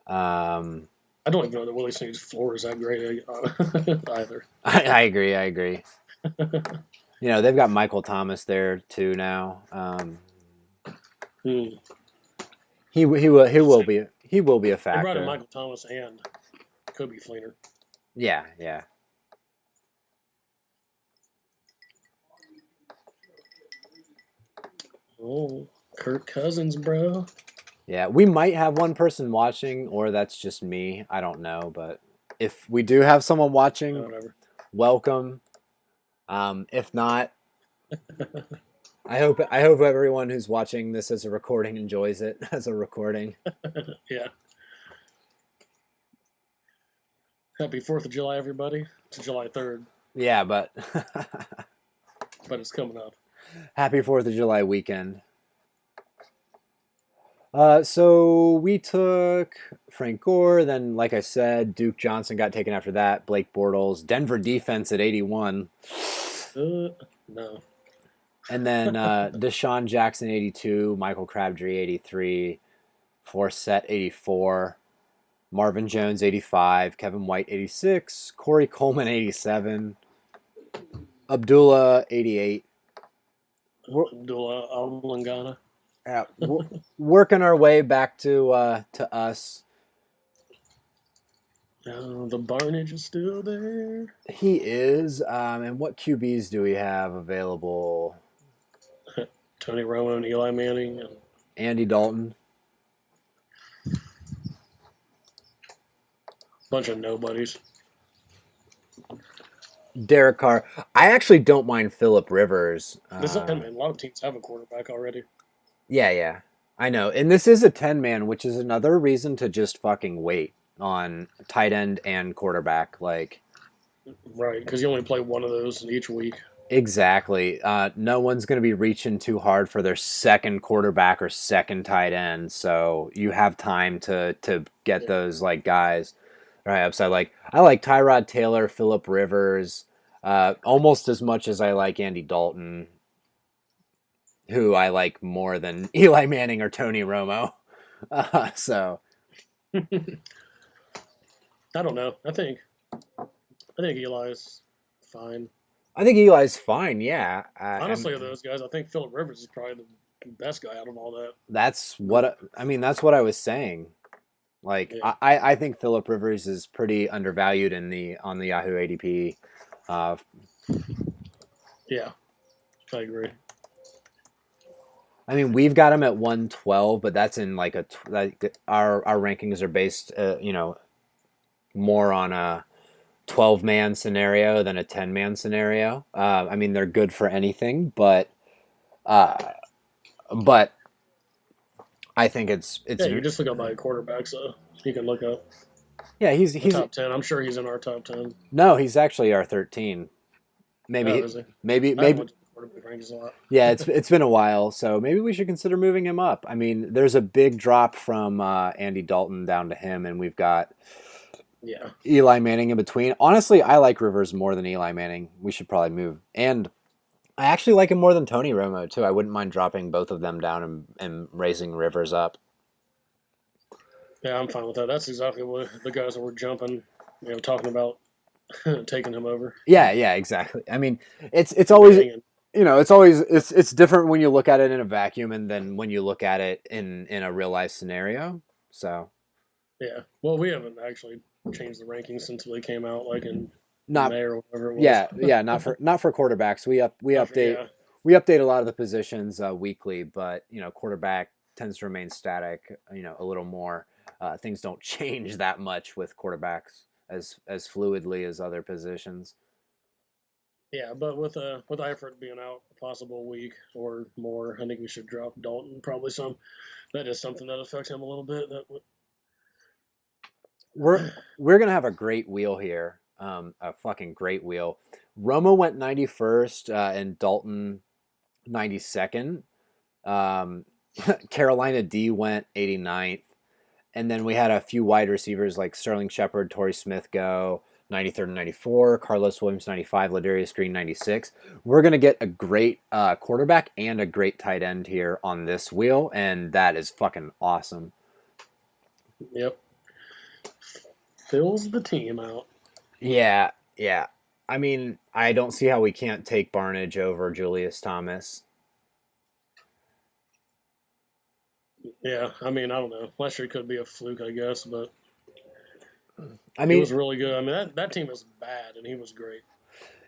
I don't even know that Willie Snead's floor is that great either. I agree. They've got Michael Thomas there too now. He will be a factor. They brought in Michael Thomas and Kobe Fleener. Yeah. Oh, Kirk Cousins, bro. Yeah, we might have one person watching, or that's just me. I don't know, but if we do have someone watching, welcome. If not, I hope everyone who's watching this as a recording enjoys it as a recording. Yeah. Happy 4th of July, everybody. It's July 3rd. Yeah, but it's coming up. Happy 4th of July weekend. So we took Frank Gore, then like I said, Duke Johnson got taken after that, Blake Bortles, Denver defense at 81. No. And then Deshaun Jackson 82, Michael Crabtree 83, Forsett 84, Marvin Jones 85, Kevin White 86, Corey Coleman 87, Abdullah 88. Abdullah Al-Langana. Yeah, working our way back to us. The Barnage is still there. He is. And what QBs do we have available? Tony Romo and Eli Manning. And Andy Dalton. Bunch of nobodies. Derek Carr. I actually don't mind Phillip Rivers. A lot of teams have a quarterback already. Yeah. I know. And this is a 10-man, which is another reason to just fucking wait on tight end and quarterback. Right, because you only play one of those each week. Exactly. No one's going to be reaching too hard for their second quarterback or second tight end, so you have time to get those guys right upside. I like Tyrod Taylor, Phillip Rivers, almost as much as I like Andy Dalton, who I like more than Eli Manning or Tony Romo. So I don't know. I think Eli's fine. I think Eli's fine, yeah. Honestly, of those guys, I think Phillip Rivers is probably the best guy out of all that. That's what I was saying. I think Phillip Rivers is pretty undervalued on the Yahoo ADP. Yeah, I agree. I mean, we've got him at 112, but that's in our rankings are based, more on a 12-man scenario than a 10-man scenario. I mean, they're good for anything, uh, but I think it's Yeah, you just look up by quarterbacks, so you can look up yeah, the he's top 10. I'm sure he's in our top 10. no, he's actually our 13. Oh, Maybe is he? I haven't maybe looked at the quarterback rankings a lot. yeah, it's been a while, so maybe we should consider moving him up. I mean, there's a big drop from Andy Dalton down to him, and we've got Yeah. Eli Manning in between. Honestly, I like Rivers more than Eli Manning. We should probably move. And I actually like him more than Tony Romo too. I wouldn't mind dropping both of them down and raising Rivers up. Yeah, I'm fine with that. That's exactly what the guys that were jumping, talking about taking him over. Yeah, yeah, exactly. I mean, it's always Manning it's different when you look at it in a vacuum and then when you look at it in a real life scenario. So yeah. Well, we haven't actually changed the rankings since they came out, like in not May or whatever it was. yeah, not for quarterbacks. We update Yeah. we update a lot of the positions weekly, but quarterback tends to remain static. A little more. Things don't change that much with quarterbacks as fluidly as other positions. Yeah, but with Eifert being out a possible week or more, I think we should drop Dalton probably some. That is something that affects him a little bit. That would, We're gonna have a great wheel here, a fucking great wheel. Romo went 91st and Dalton 92nd. Um, Carolina D went 89th, and then we had a few wide receivers like Sterling Shepard, Torrey Smith go 93rd and 94, Carlos Williams 95, Ladarius Green 96. We're gonna get a great quarterback and a great tight end here on this wheel, and that is fucking awesome. yep, fills the team out. Yeah, yeah. I mean, I don't see how we can't take Barnage over Julius Thomas. Yeah, I mean, I don't know. Last year could be a fluke, I guess, but I he mean, was really good. I mean, that team is bad, and he was great.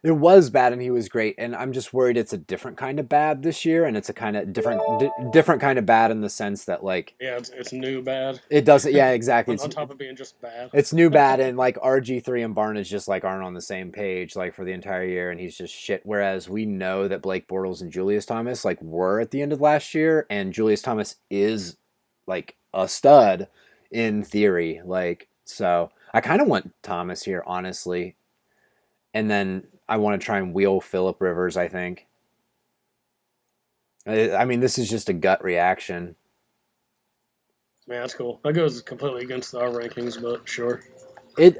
it was bad and he was great, and I'm just worried it's a different kind of bad this year, and it's a kind of different kind of bad in the sense that like Yeah, it's new bad. it doesn't. Yeah, exactly. On top of being just bad. It's new bad, and like RG3 and Barnage just like aren't on the same page like for the entire year, and he's just shit. Whereas we know that Blake Bortles and Julius Thomas like were at the end of last year, and Julius Thomas is like a stud in theory. Like so, I kind of want Thomas here honestly, and then I want to try and wheel Phillip Rivers. I think. I mean, this is just a gut reaction. Man, that's cool. That goes completely against our rankings, but sure.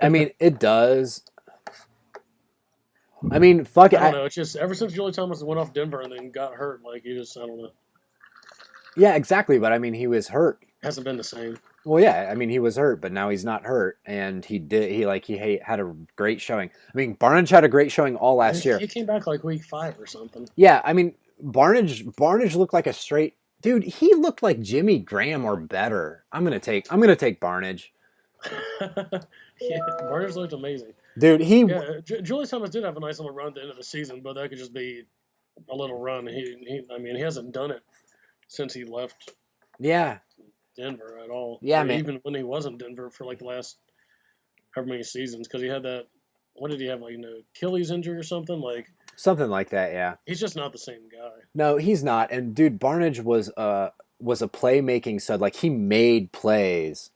I mean, it does. I mean, fuck I it. don't know. It's just ever since Julie Thomas went off Denver and then got hurt, like he just I don't know. Yeah, exactly. But I mean, he was hurt. Hasn't been the same. Well, yeah. I mean, he was hurt, but now he's not hurt, and he had a great showing. I mean, Barnage had a great showing all last year. He came back like week 5 or something. Yeah, I mean, Barnage looked like a straight dude. He looked like Jimmy Graham or better. I'm gonna take Barnage. Yeah, Barnes looked amazing. Dude, Yeah, Julius Thomas did have a nice little run at the end of the season, but that could just be a little run. I mean, he hasn't done it since he left yeah, Denver at all. Yeah, or man. even when he was in Denver for like the last however many seasons, because he had that. What did he have? Like Achilles injury or something? Like something like that. Yeah. he's just not the same guy. No, he's not. And dude, Barnage was a playmaking stud. Like he made plays.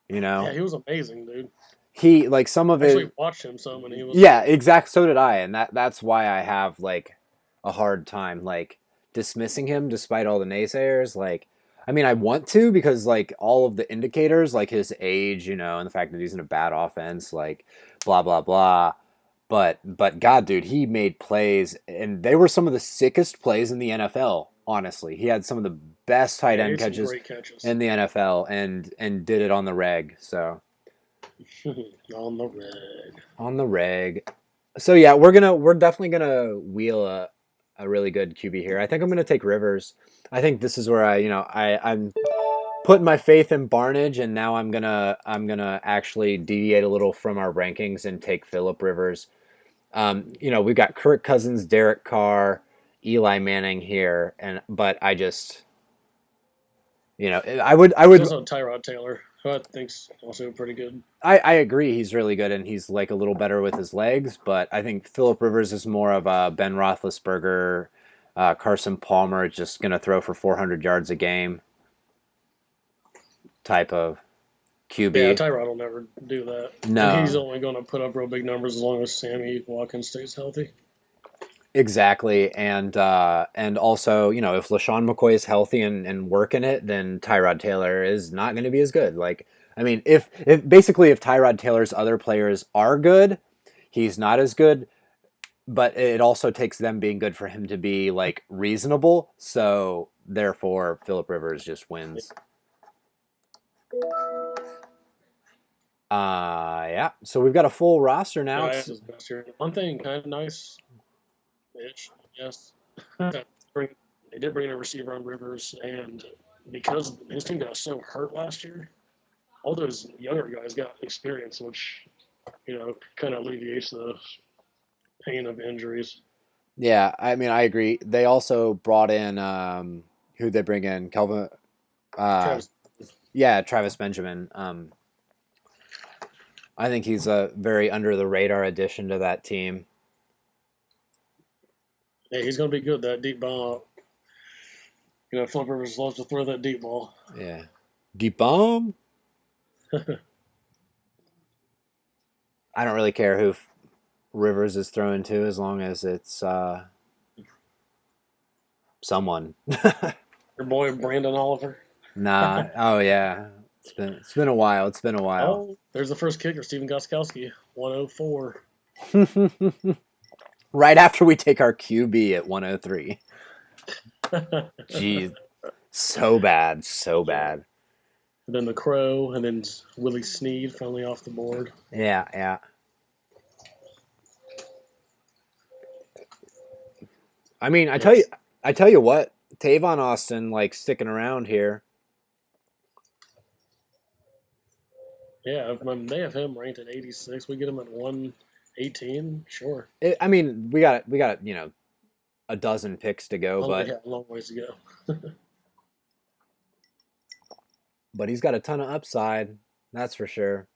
Yeah, he was amazing, dude. He like some of I it. actually watched him some, and he was. Yeah, exact. So did I, and that's why I have like a hard time like dismissing him despite all the naysayers. Like, I mean, I want to because like all of the indicators, like his age, and the fact that he's in a bad offense, like blah blah blah. But God, dude, he made plays, and they were some of the sickest plays in the NFL. Honestly, he had some of the best tight end catches Great catches. in the NFL, and did it on the reg. So. On the reg. On the reg. So yeah, we're definitely gonna wheel a really good QB here. I think I'm gonna take Rivers. I think this is where I'm putting my faith in Barnage, and now I'm gonna actually deviate a little from our rankings and take Phillip Rivers. We've got Kirk Cousins, Derek Carr, Eli Manning here, but I just I would There's also Tyrod Taylor. who I think's also pretty good. I agree he's really good and he's like a little better with his legs, but I think Phillip Rivers is more of a Ben Roethlisberger, Carson Palmer, just going to throw for 400 yards a game type of Yeah, QB. Tyrod will never do that. And he's No, only going to put up real big numbers as long as Sammy Watkins stays healthy. exactly. And also, you know, if LaShawn McCoy is healthy and working it, then Tyrod Taylor is not going to be as good. Like, I mean, if basically if Tyrod Taylor's other players are good, he's not as good. But it also takes them being good for him to be like reasonable. So therefore, Phillip Rivers just wins. Yeah. So we've got a full roster now. Yeah, his best year. One thing kind of nice, ish, yes. They did bring in a receiver on Rivers, and because his team got so hurt last year, all those younger guys got experience, which kind of alleviates the pain of injuries. Yeah, I mean, I agree. They also brought in who they bring in, Kelvin. Uh, Travis, yeah, Travis Benjamin. I think he's a very under the radar addition to that team. hey, he's going to be good. That deep ball, Philip Rivers loves to throw that deep ball. Yeah, deep bomb. I don't really care who Rivers is throwing to as long as it's someone. Your boy Brandon Oliver. Nah. Oh yeah. It's been a while. It's been a while. Oh, there's the first kicker, Steven Goskowski, 104. Right after we take our QB at 103. Jeez. So bad. So bad. And then the Crow, and then Willie Snead finally off the board. Yeah, yeah. I mean, I tell you what, Tavon Austin like sticking around here. Yeah, if they have him ranked at 86, we get him at 118, sure. I mean, we got a dozen picks to go, Yeah, a long ways to go. but he's got a ton of upside. That's for sure.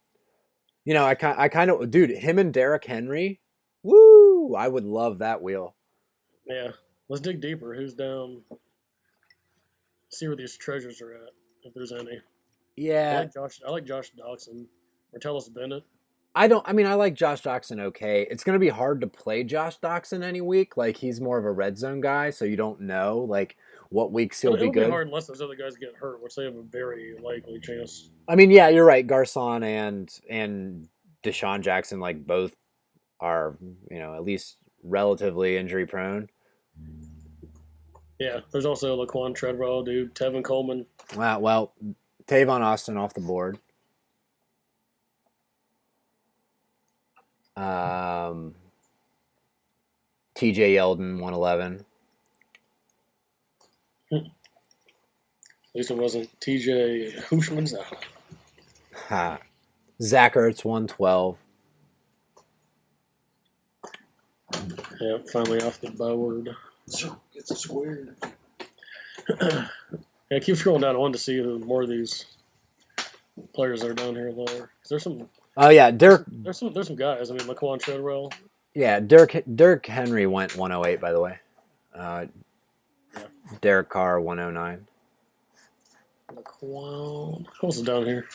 I kind of, dude, him and Derrick Henry. Woo! I would love that wheel. Yeah, let's dig deeper. Who's down? See where these treasures are at, if there's any. Yeah, I like Josh Doxson. Martellus Bennett. I like Josh Doxson okay. It's going to be hard to play Josh Doxson any week. Like, he's more of a red zone guy, so you don't know, like, what weeks he'll be good. It'll be hard unless those other guys get hurt, which they have a very likely chance. I mean, yeah, you're right. Garcon and Deshaun Jackson, like, both are, at least relatively injury prone. Yeah, there's also Laquan Treadwell, dude. Tevin Coleman. Wow, well, Tavon Austin off the board. TJ Yeldon, 111. At least it wasn't TJ Hushman's out. Ha. Zach Ertz, 112. Yeah, finally off the board. So it's a square. Yeah, keep scrolling down. I wanted to see more of these players that are down here lower. There's some. Oh yeah, Derek. There's some guys. I mean, Laquan Treadwell. Yeah, Derek Henry went 108. By the way, Derek Carr 109. Laquan. Who else is down here?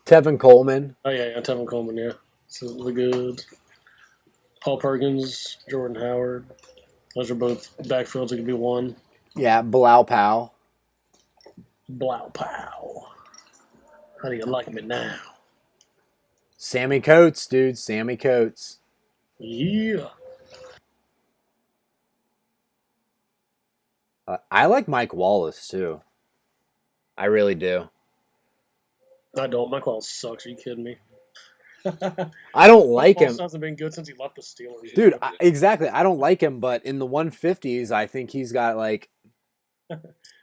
Tevin Coleman. Oh yeah, Tevin Coleman. Yeah, this is really good. Paul Perkins, Jordan Howard. Those are both backfields that could be one. Yeah, Bilal Powell. Blow pow. How do you like me now? Sammy Coates, dude. Sammy Coates. Yeah. I like Mike Wallace too. I really do. I don't. Mike Wallace sucks. Are you kidding me? I don't like him. Hasn't been good since he left the Steelers. Dude, exactly. I don't like him, but in the 150s, I think he's got like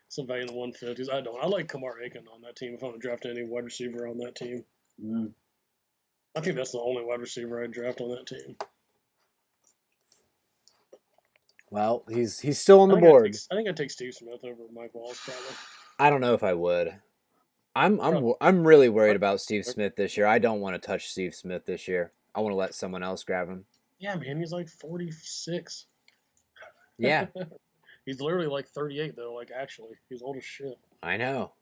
somebody in the 150s. I don't. I like Kamar Aiken on that team if I want to draft any wide receiver on that team. Mm. I think that's the only wide receiver I'd draft on that team. Well, he's still on the board. I think I'd take Steve Smith over Mike Wallace probably. I don't know if I would. I'm really worried about Steve Smith this year. I don't want to touch Steve Smith this year. I want to let someone else grab him. Yeah, man, he's like 46. Yeah, He's literally like 38 though. Like actually, he's old as shit. I know.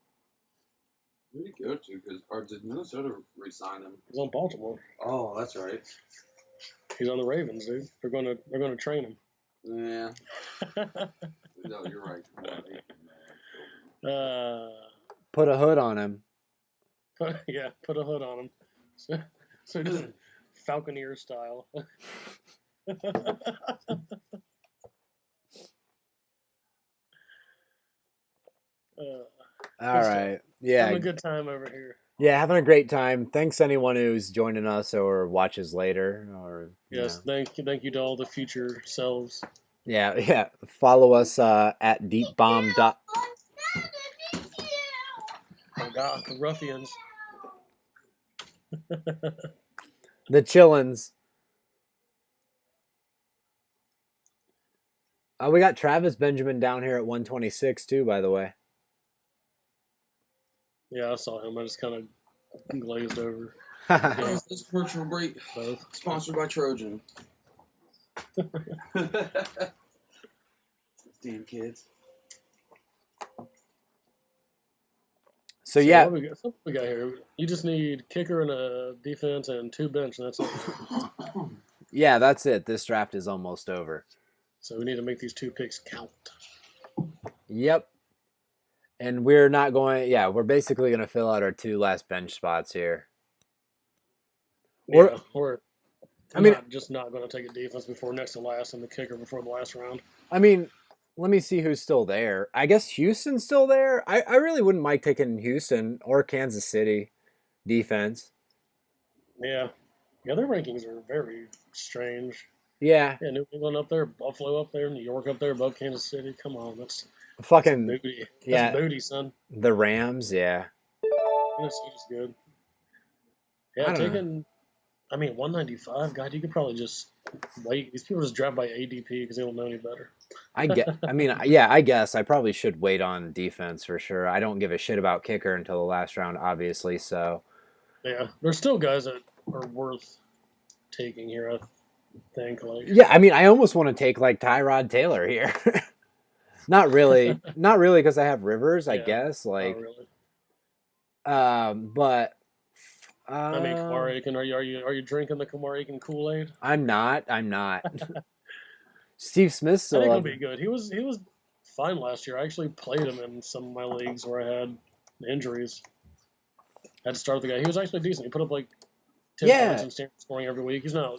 Who did he go to? Or did Minnesota re-sign him? He's on Baltimore. Oh, that's right. He's on the Ravens, dude. They're gonna train him. Yeah. No, you're right. Put a hood on him. Yeah, put a hood on him. So just Falconeer style. All right. Yeah. Having a good time over here. Yeah, having a great time. Thanks anyone who's joining us or watches later. Or yes, thank you to all the future selves. Yeah. Follow us at deepbomb. Oh God, the ruffians. The Chillins. We got Travis Benjamin down here at 126 too, by the way. Yeah, I saw him. I just kind of glazed over. This commercial break sponsored by Trojan. Damn kids. So yeah, what we got here? You just need kicker and a defense and 2 bench, and that's it. Yeah, that's it. This draft is almost over. So we need to make these 2 picks count. Yep. And we're not going. Yeah, we're basically going to fill out our 2 last bench spots here. Or I mean, just not going to take a defense before next to last and the kicker before the last round. I mean, let me see who's still there. I guess Houston's still there. I really wouldn't mind taking Houston or Kansas City defense. Yeah. Yeah, their rankings are very strange. Yeah. Yeah, New England up there, Buffalo up there, New York up there, above Kansas City. Come on, that's fucking booty. That's yeah, booty, son. The Rams, yeah. Tennessee's good. Yeah, I mean, 195, God, you could probably just wait. These people just draft by ADP because they don't know any better. I guess I probably should wait on defense for sure. I don't give a shit about kicker until the last round, obviously. So yeah, there's still guys that are worth taking here, I think. Like, yeah, I mean, I almost want to take like Tyrod Taylor here. Not really, because I have Rivers, I guess. Like, really. But. I mean, Kamar Aiken. Are you drinking the Kamar Aiken Kool-Aid? I'm not. Steve Smith still. I think he'll be good. He was fine last year. I actually played him in some of my leagues where I had injuries. I had to start the guy. He was actually decent. He put up like 10 points in standard scoring every week. He's not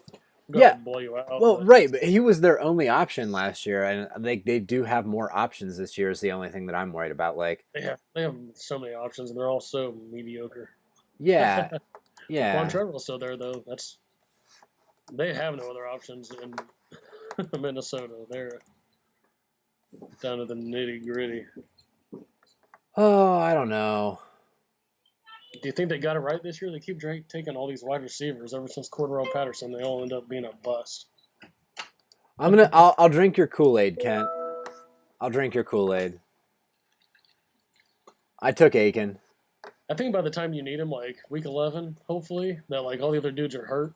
going to blow you out. Well, right, but he was their only option last year, and they do have more options this year. Is the only thing that I'm worried about. Like they have so many options, and they're all so mediocre. Yeah. Yeah. Quan Trevor's still there though. They have no other options in Minnesota. They're down to the nitty gritty. Oh, I don't know. Do you think they got it right this year? They keep taking all these wide receivers ever since Cordero Patterson. They all end up being a bust. I'll drink your Kool-Aid, Kent. I'll drink your Kool-Aid. I took Aiken. I think by the time you need him, like week 11, hopefully, that like all the other dudes are hurt.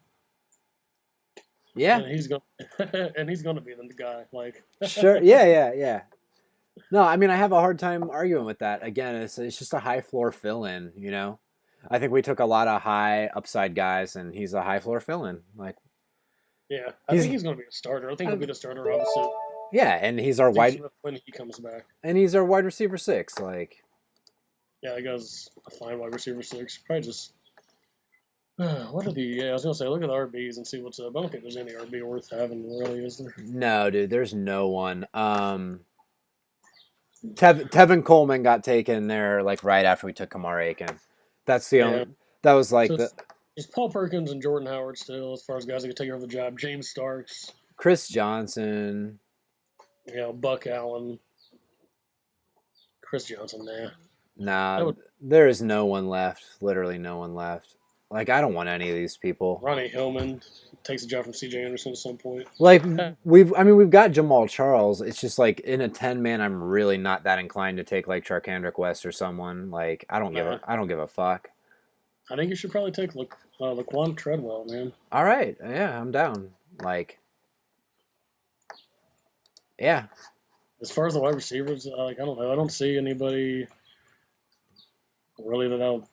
Yeah. And he's going to be the guy. Like sure. Yeah. No, I mean I have a hard time arguing with that. Again, it's just a high floor fill-in. You know, I think we took a lot of high upside guys, and he's a high floor fill-in. Like. Yeah, I think he's going to be a starter. I think he'll be the starter opposite. Yeah, and he's our wide when he comes back. And he's our wide receiver 6. Like. Yeah, that guy's a fine wide receiver 6. Probably just. What are the? Yeah, I was gonna say, look at the RBs and see what's up. I don't think there's any RB worth having, really, is there? No, dude, there's no one. Tevin Coleman got taken there like right after we took Kamar Aiken. That's the only. That was like There's Paul Perkins and Jordan Howard still, as far as guys that could take over the job. James Starks, Chris Johnson. Buck Allen. Chris Johnson, Nah, there is no one left. Literally no one left. Like, I don't want any of these people. Ronnie Hillman takes a job from C.J. Anderson at some point. Like, we've got Jamal Charles. It's just like in a 10-man, I'm really not that inclined to take like Charkandrick West or someone. Like, I don't give a fuck. I think you should probably take Laquan Treadwell, man. All right, yeah, I'm down. Like, yeah. As far as the wide receivers, I don't know. I don't see anybody really that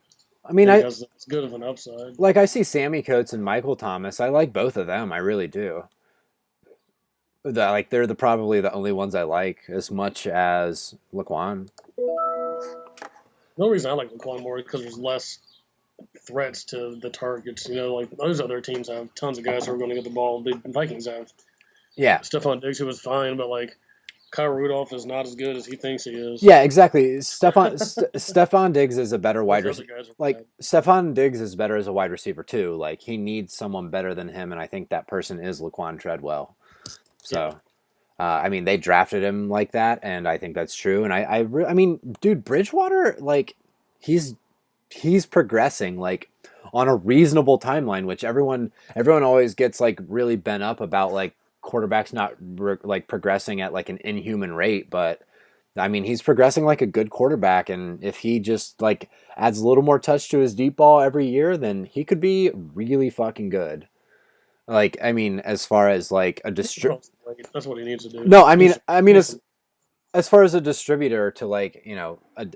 I mean, has as good of an upside. Like, I see Sammy Coates and Michael Thomas. I like both of them. I really do. They're probably the only ones I like as much as Laquan. The only reason I like Laquan more is because there's less threats to the targets. Like those other teams have tons of guys who are going to get the ball. The Vikings have. Yeah. Stephon Diggs, who was fine, but like Kyle Rudolph is not as good as he thinks he is. Yeah, exactly. Stephon Diggs is a better wide receiver. Like, Stephon Diggs is better as a wide receiver too. Like, he needs someone better than him, and I think that person is Laquan Treadwell. So, I mean, they drafted him like that, and I think that's true. And I mean, dude, Bridgewater, like, he's progressing like on a reasonable timeline, which everyone always gets like really bent up about, like quarterbacks not like progressing at like an inhuman rate. But I mean, he's progressing like a good quarterback, and if he just like adds a little more touch to his deep ball every year, then he could be really fucking good. Like, I mean, as far as like a distributor, that's what he needs to do. No, I mean, as far as a distributor to like,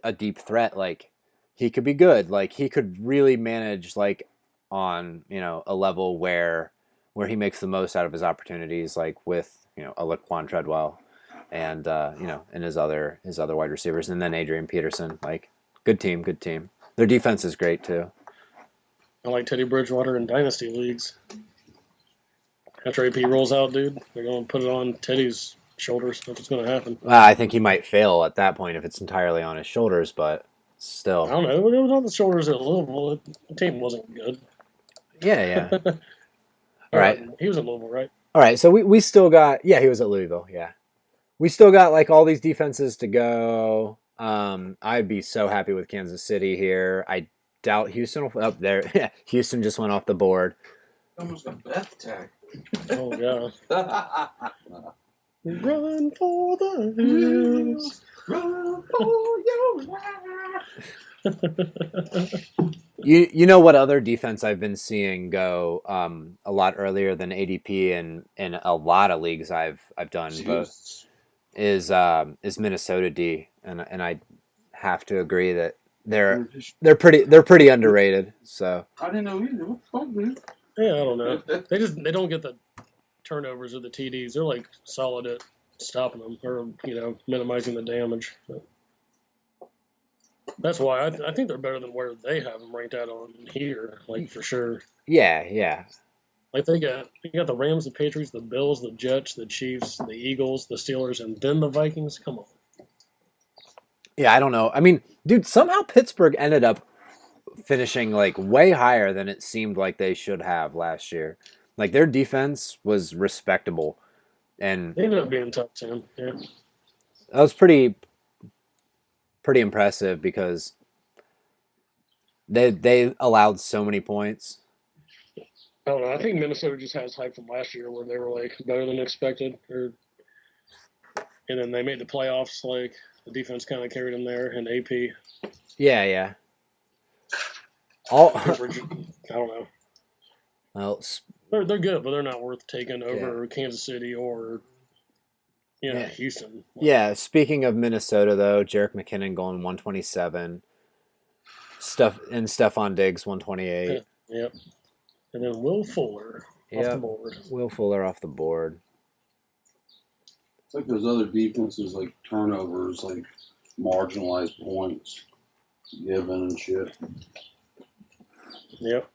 a deep threat, like he could be good. Like, he could really manage like on, a level where he makes the most out of his opportunities, like with, a Laquan Treadwell and and his other wide receivers, and then Adrian Peterson. Like, good team. Their defense is great too. I like Teddy Bridgewater in dynasty leagues. After AP rolls out, dude, they're going to put it on Teddy's shoulders. That's what's going to happen. I think he might fail at that point if it's entirely on his shoulders, but still. I don't know. It was on the shoulders at Louisville. The team wasn't good. Yeah. All right. He was at Louisville, right? All right. So we still got, he was at Louisville. Yeah. We still got like all these defenses to go. I'd be so happy with Kansas City here. I doubt Houston will up there. Yeah, Houston just went off the board. Almost a Beth tag. Oh, yeah. Run for the hills. Run for your life. You know what other defense I've been seeing go a lot earlier than ADP in a lot of leagues I've done, but is Minnesota D, and I have to agree that they're pretty underrated. So I didn't know either. What the fuck, man? Yeah, I don't know. They don't get the turnovers or the TDs. They're like solid at stopping them or minimizing the damage. But that's why I think they're better than where they have them ranked out on here, like for sure. Yeah. Like they got the Rams, the Patriots, the Bills, the Jets, the Chiefs, the Eagles, the Steelers, and then the Vikings. Come on. Yeah, I don't know. I mean, dude, somehow Pittsburgh ended up finishing like way higher than it seemed like they should have last year. Like, their defense was respectable, and they ended up being top 10. Yeah, that was pretty impressive because they allowed so many points. I don't know. I think Minnesota just has hype from last year where they were like better than expected, and then they made the playoffs. Like the defense kind of carried them there, and AP. Yeah. I don't know. Well, they're good, but they're not worth taking over Kansas City or Houston. Yeah. Speaking of Minnesota, though, Jerick McKinnon going 127. Stephon Diggs 128. Yep. And then Will Fuller off the board. Will Fuller off the board. It's like those other defenses, like turnovers, like marginalized points given and shit. Yep.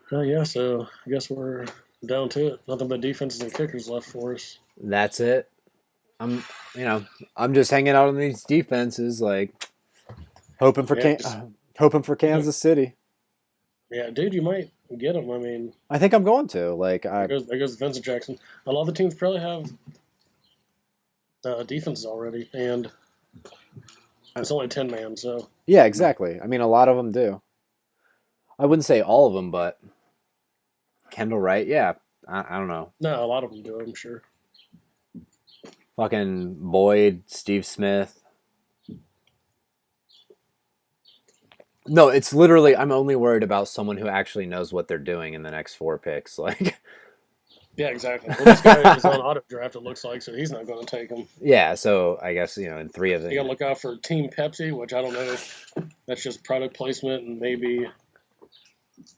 So I guess we're down to it. Nothing but defenses and kickers left for us. That's it. I'm just hanging out on these defenses, like hoping for Kansas City. Yeah, dude, you might get them. I mean, I think I'm going to. Like, there goes Vincent Jackson. A lot of the teams probably have defenses already, and It's only 10 man, so Yeah, exactly. I mean, a lot of them do. I wouldn't say all of them, but Kendall Wright, yeah. I don't know. no, a lot of them do. I'm sure. Fucking Boyd, Steve Smith. No, it's literally, I'm only worried about someone who actually knows what they're doing in the next 4 picks. Like, Yeah, exactly. Well, this guy is on auto draft. It looks like, so he's not going to take him. yeah, so I guess, in 3 of You the. got to look out for Team Pepsi, which I don't know if that's just product placement, and maybe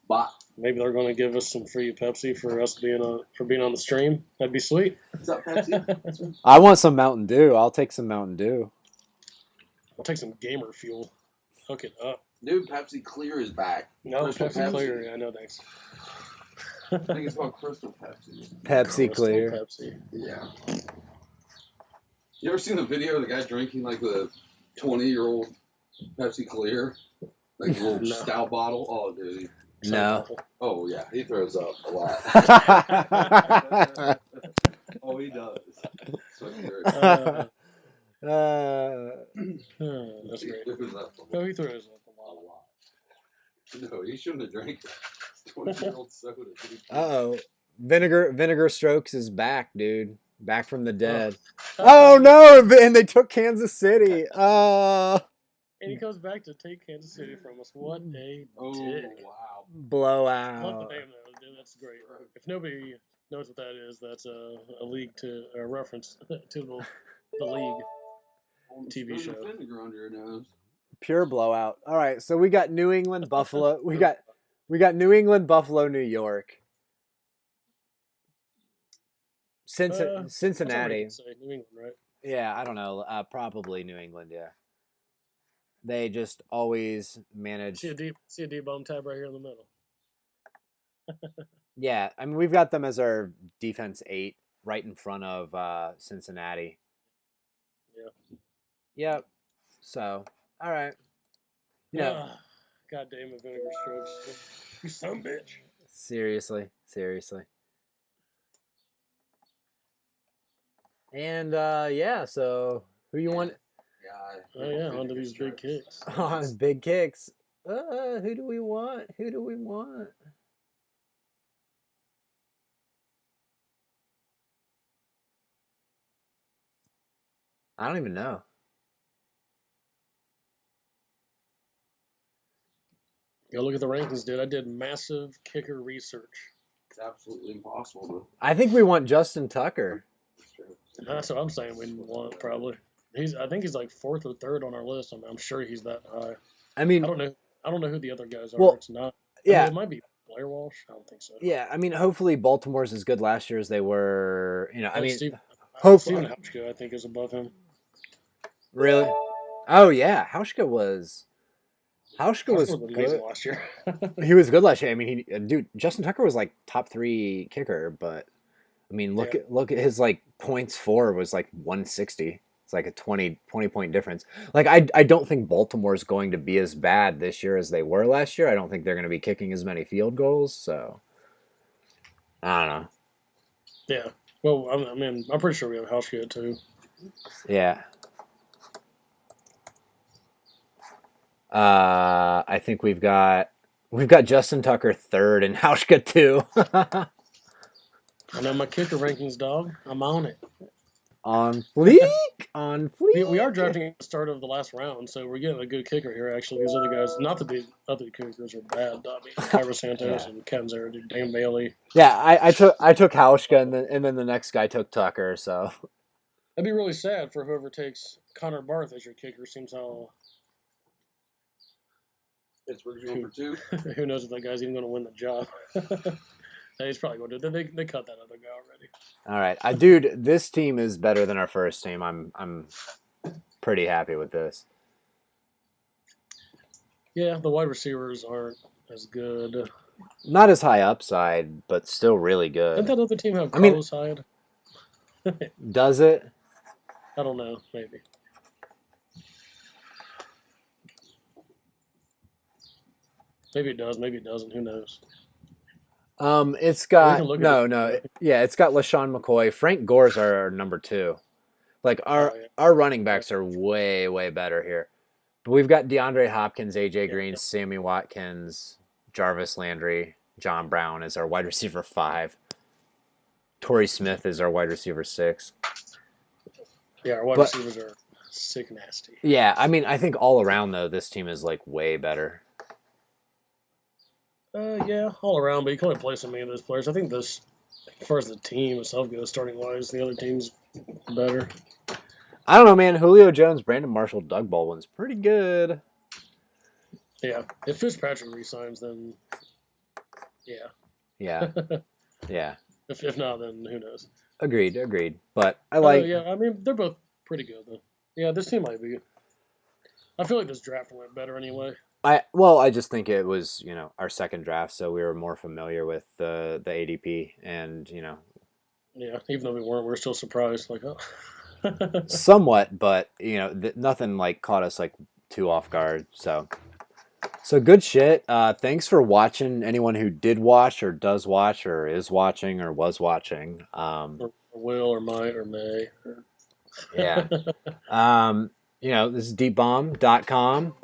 But they're going to give us some free Pepsi for us being on the stream. That'd be sweet. what's up, Pepsi? I want some Mountain Dew. I'll take some Mountain Dew. I'll take some gamer fuel. Hook it up. Dude, Pepsi Clear is back. No, Crystal Pepsi Clear. Yeah, no thanks. I think it's called Crystal Pepsi. Pepsi Crystal Clear. Pepsi. Yeah. You ever seen the video of the guy drinking like the 20-year-old Pepsi Clear? Like a little No. stout bottle? Oh, dude. No. Oh, yeah. He throws up a lot. Oh, he does. So great. That's great. He throws up No, he throws up a a lot. lot. No, he shouldn't have drank it. 20-year-old soda. Dude. Uh-oh. Vinegar Strokes is back, dude. Back from the dead. Oh, no! And they took Kansas City. And he comes back to take Kansas City from us. What a dick. Oh, wow. Love the Blowout. name though, dude. That's great. If nobody knows what that is, that's a league to a reference to the league. TV There's show. vinegar under your nose. Pure blowout. All right, so we got New England, Buffalo. We got New England, Buffalo, New York. Cincinnati. Say New England, right? Yeah, I don't know. Probably New England. Yeah, they just always manage. See a deep bone tab right here in the middle. Yeah, I mean we've got them as our defense 8, right in front of Cincinnati. Yeah. Yep. So, all right. Yeah. God damn it, Vinegar Strokes. You son of a bitch. Seriously. And yeah, so who you want? Yeah. Oh yeah, onto these big kicks. On big kicks. Who do we want? I don't even know. Go look at the rankings, dude. I did massive kicker research. It's absolutely impossible. I think we want Justin Tucker. That's what I'm saying we want probably. I think he's like 4th or 3rd on our list. I'm sure he's that high. I mean, I don't know who the other guys are. Well, it's not. yeah. I mean, it might be Blair Walsh. I don't think so. Yeah, I mean, hopefully Baltimore's as good last year as they were. I mean, Steven hopefully. Hauschka, I think, is above him. Really? Oh yeah, Hauschka was good good last year. He was good last year. I mean, Justin Tucker was like top 3 kicker, but I mean, look at his like points for was like 160. It's like a 20 point difference. Like I don't think Baltimore's going to be as bad this year as they were last year. I don't think they're going to be kicking as many field goals. So I don't know. Yeah. Well, I mean, I'm pretty sure we have Hauschka too. Yeah. I think we've got Justin Tucker 3rd and Hauschka 2. I know my kicker rankings, dog. I'm on it. On fleek. We are drafting at the start of the last round, so we're getting a good kicker here. Actually, these other guys, not that the other kickers are bad. I mean, Kyra Santos and Kevin Zara, Dan Bailey. Yeah, I took Hauschka and then the next guy took Tucker. So that'd be really sad for whoever takes Connor Barth as your kicker. Seems how. Pittsburgh's going for 2. Who knows if that guy's even going to win the job? He's probably going to. They cut that other guy already. all right, dude, this team is better than our first team. I'm pretty happy with this. Yeah, the wide receivers aren't as good. Not as high upside, but still really Doesn't good. that other team have I mean- Carlos Hyde? Does it? I don't know. Maybe. Maybe it does. Maybe it doesn't. Who knows? It's got can look at no. it. Yeah, it's got LaShawn McCoy. Frank Gore's our number 2. Like Oh, yeah. our running backs are way better here. But we've got DeAndre Hopkins, AJ Green, Sammy Watkins, Jarvis Landry, John Brown is our wide receiver 5. Torrey Smith is our wide receiver 6. Yeah, our wide receivers are sick nasty. Yeah, I mean, I think all around though, this team is like way better. Yeah, all around, but you can only play so many of those players. I think this, as far as the team itself goes, starting wise, the other team's better. I don't know, man. Julio Jones, Brandon Marshall, Doug Baldwin's pretty good. Yeah, if Fitzpatrick resigns, then yeah. Yeah. If not, then who knows? Agreed. But I like. Yeah, I mean they're both pretty good though. Yeah, this team might be. I feel like this draft went better anyway. I just think it was our second draft, so we were more familiar with the ADP, and Yeah, even though we weren't, we are still surprised. Like, oh. somewhat, but nothing like caught us like too off guard. So good shit. Thanks for watching. Anyone who did watch or does watch or is watching or was watching. Or will or might or may. Yeah. This is deepbomb.com.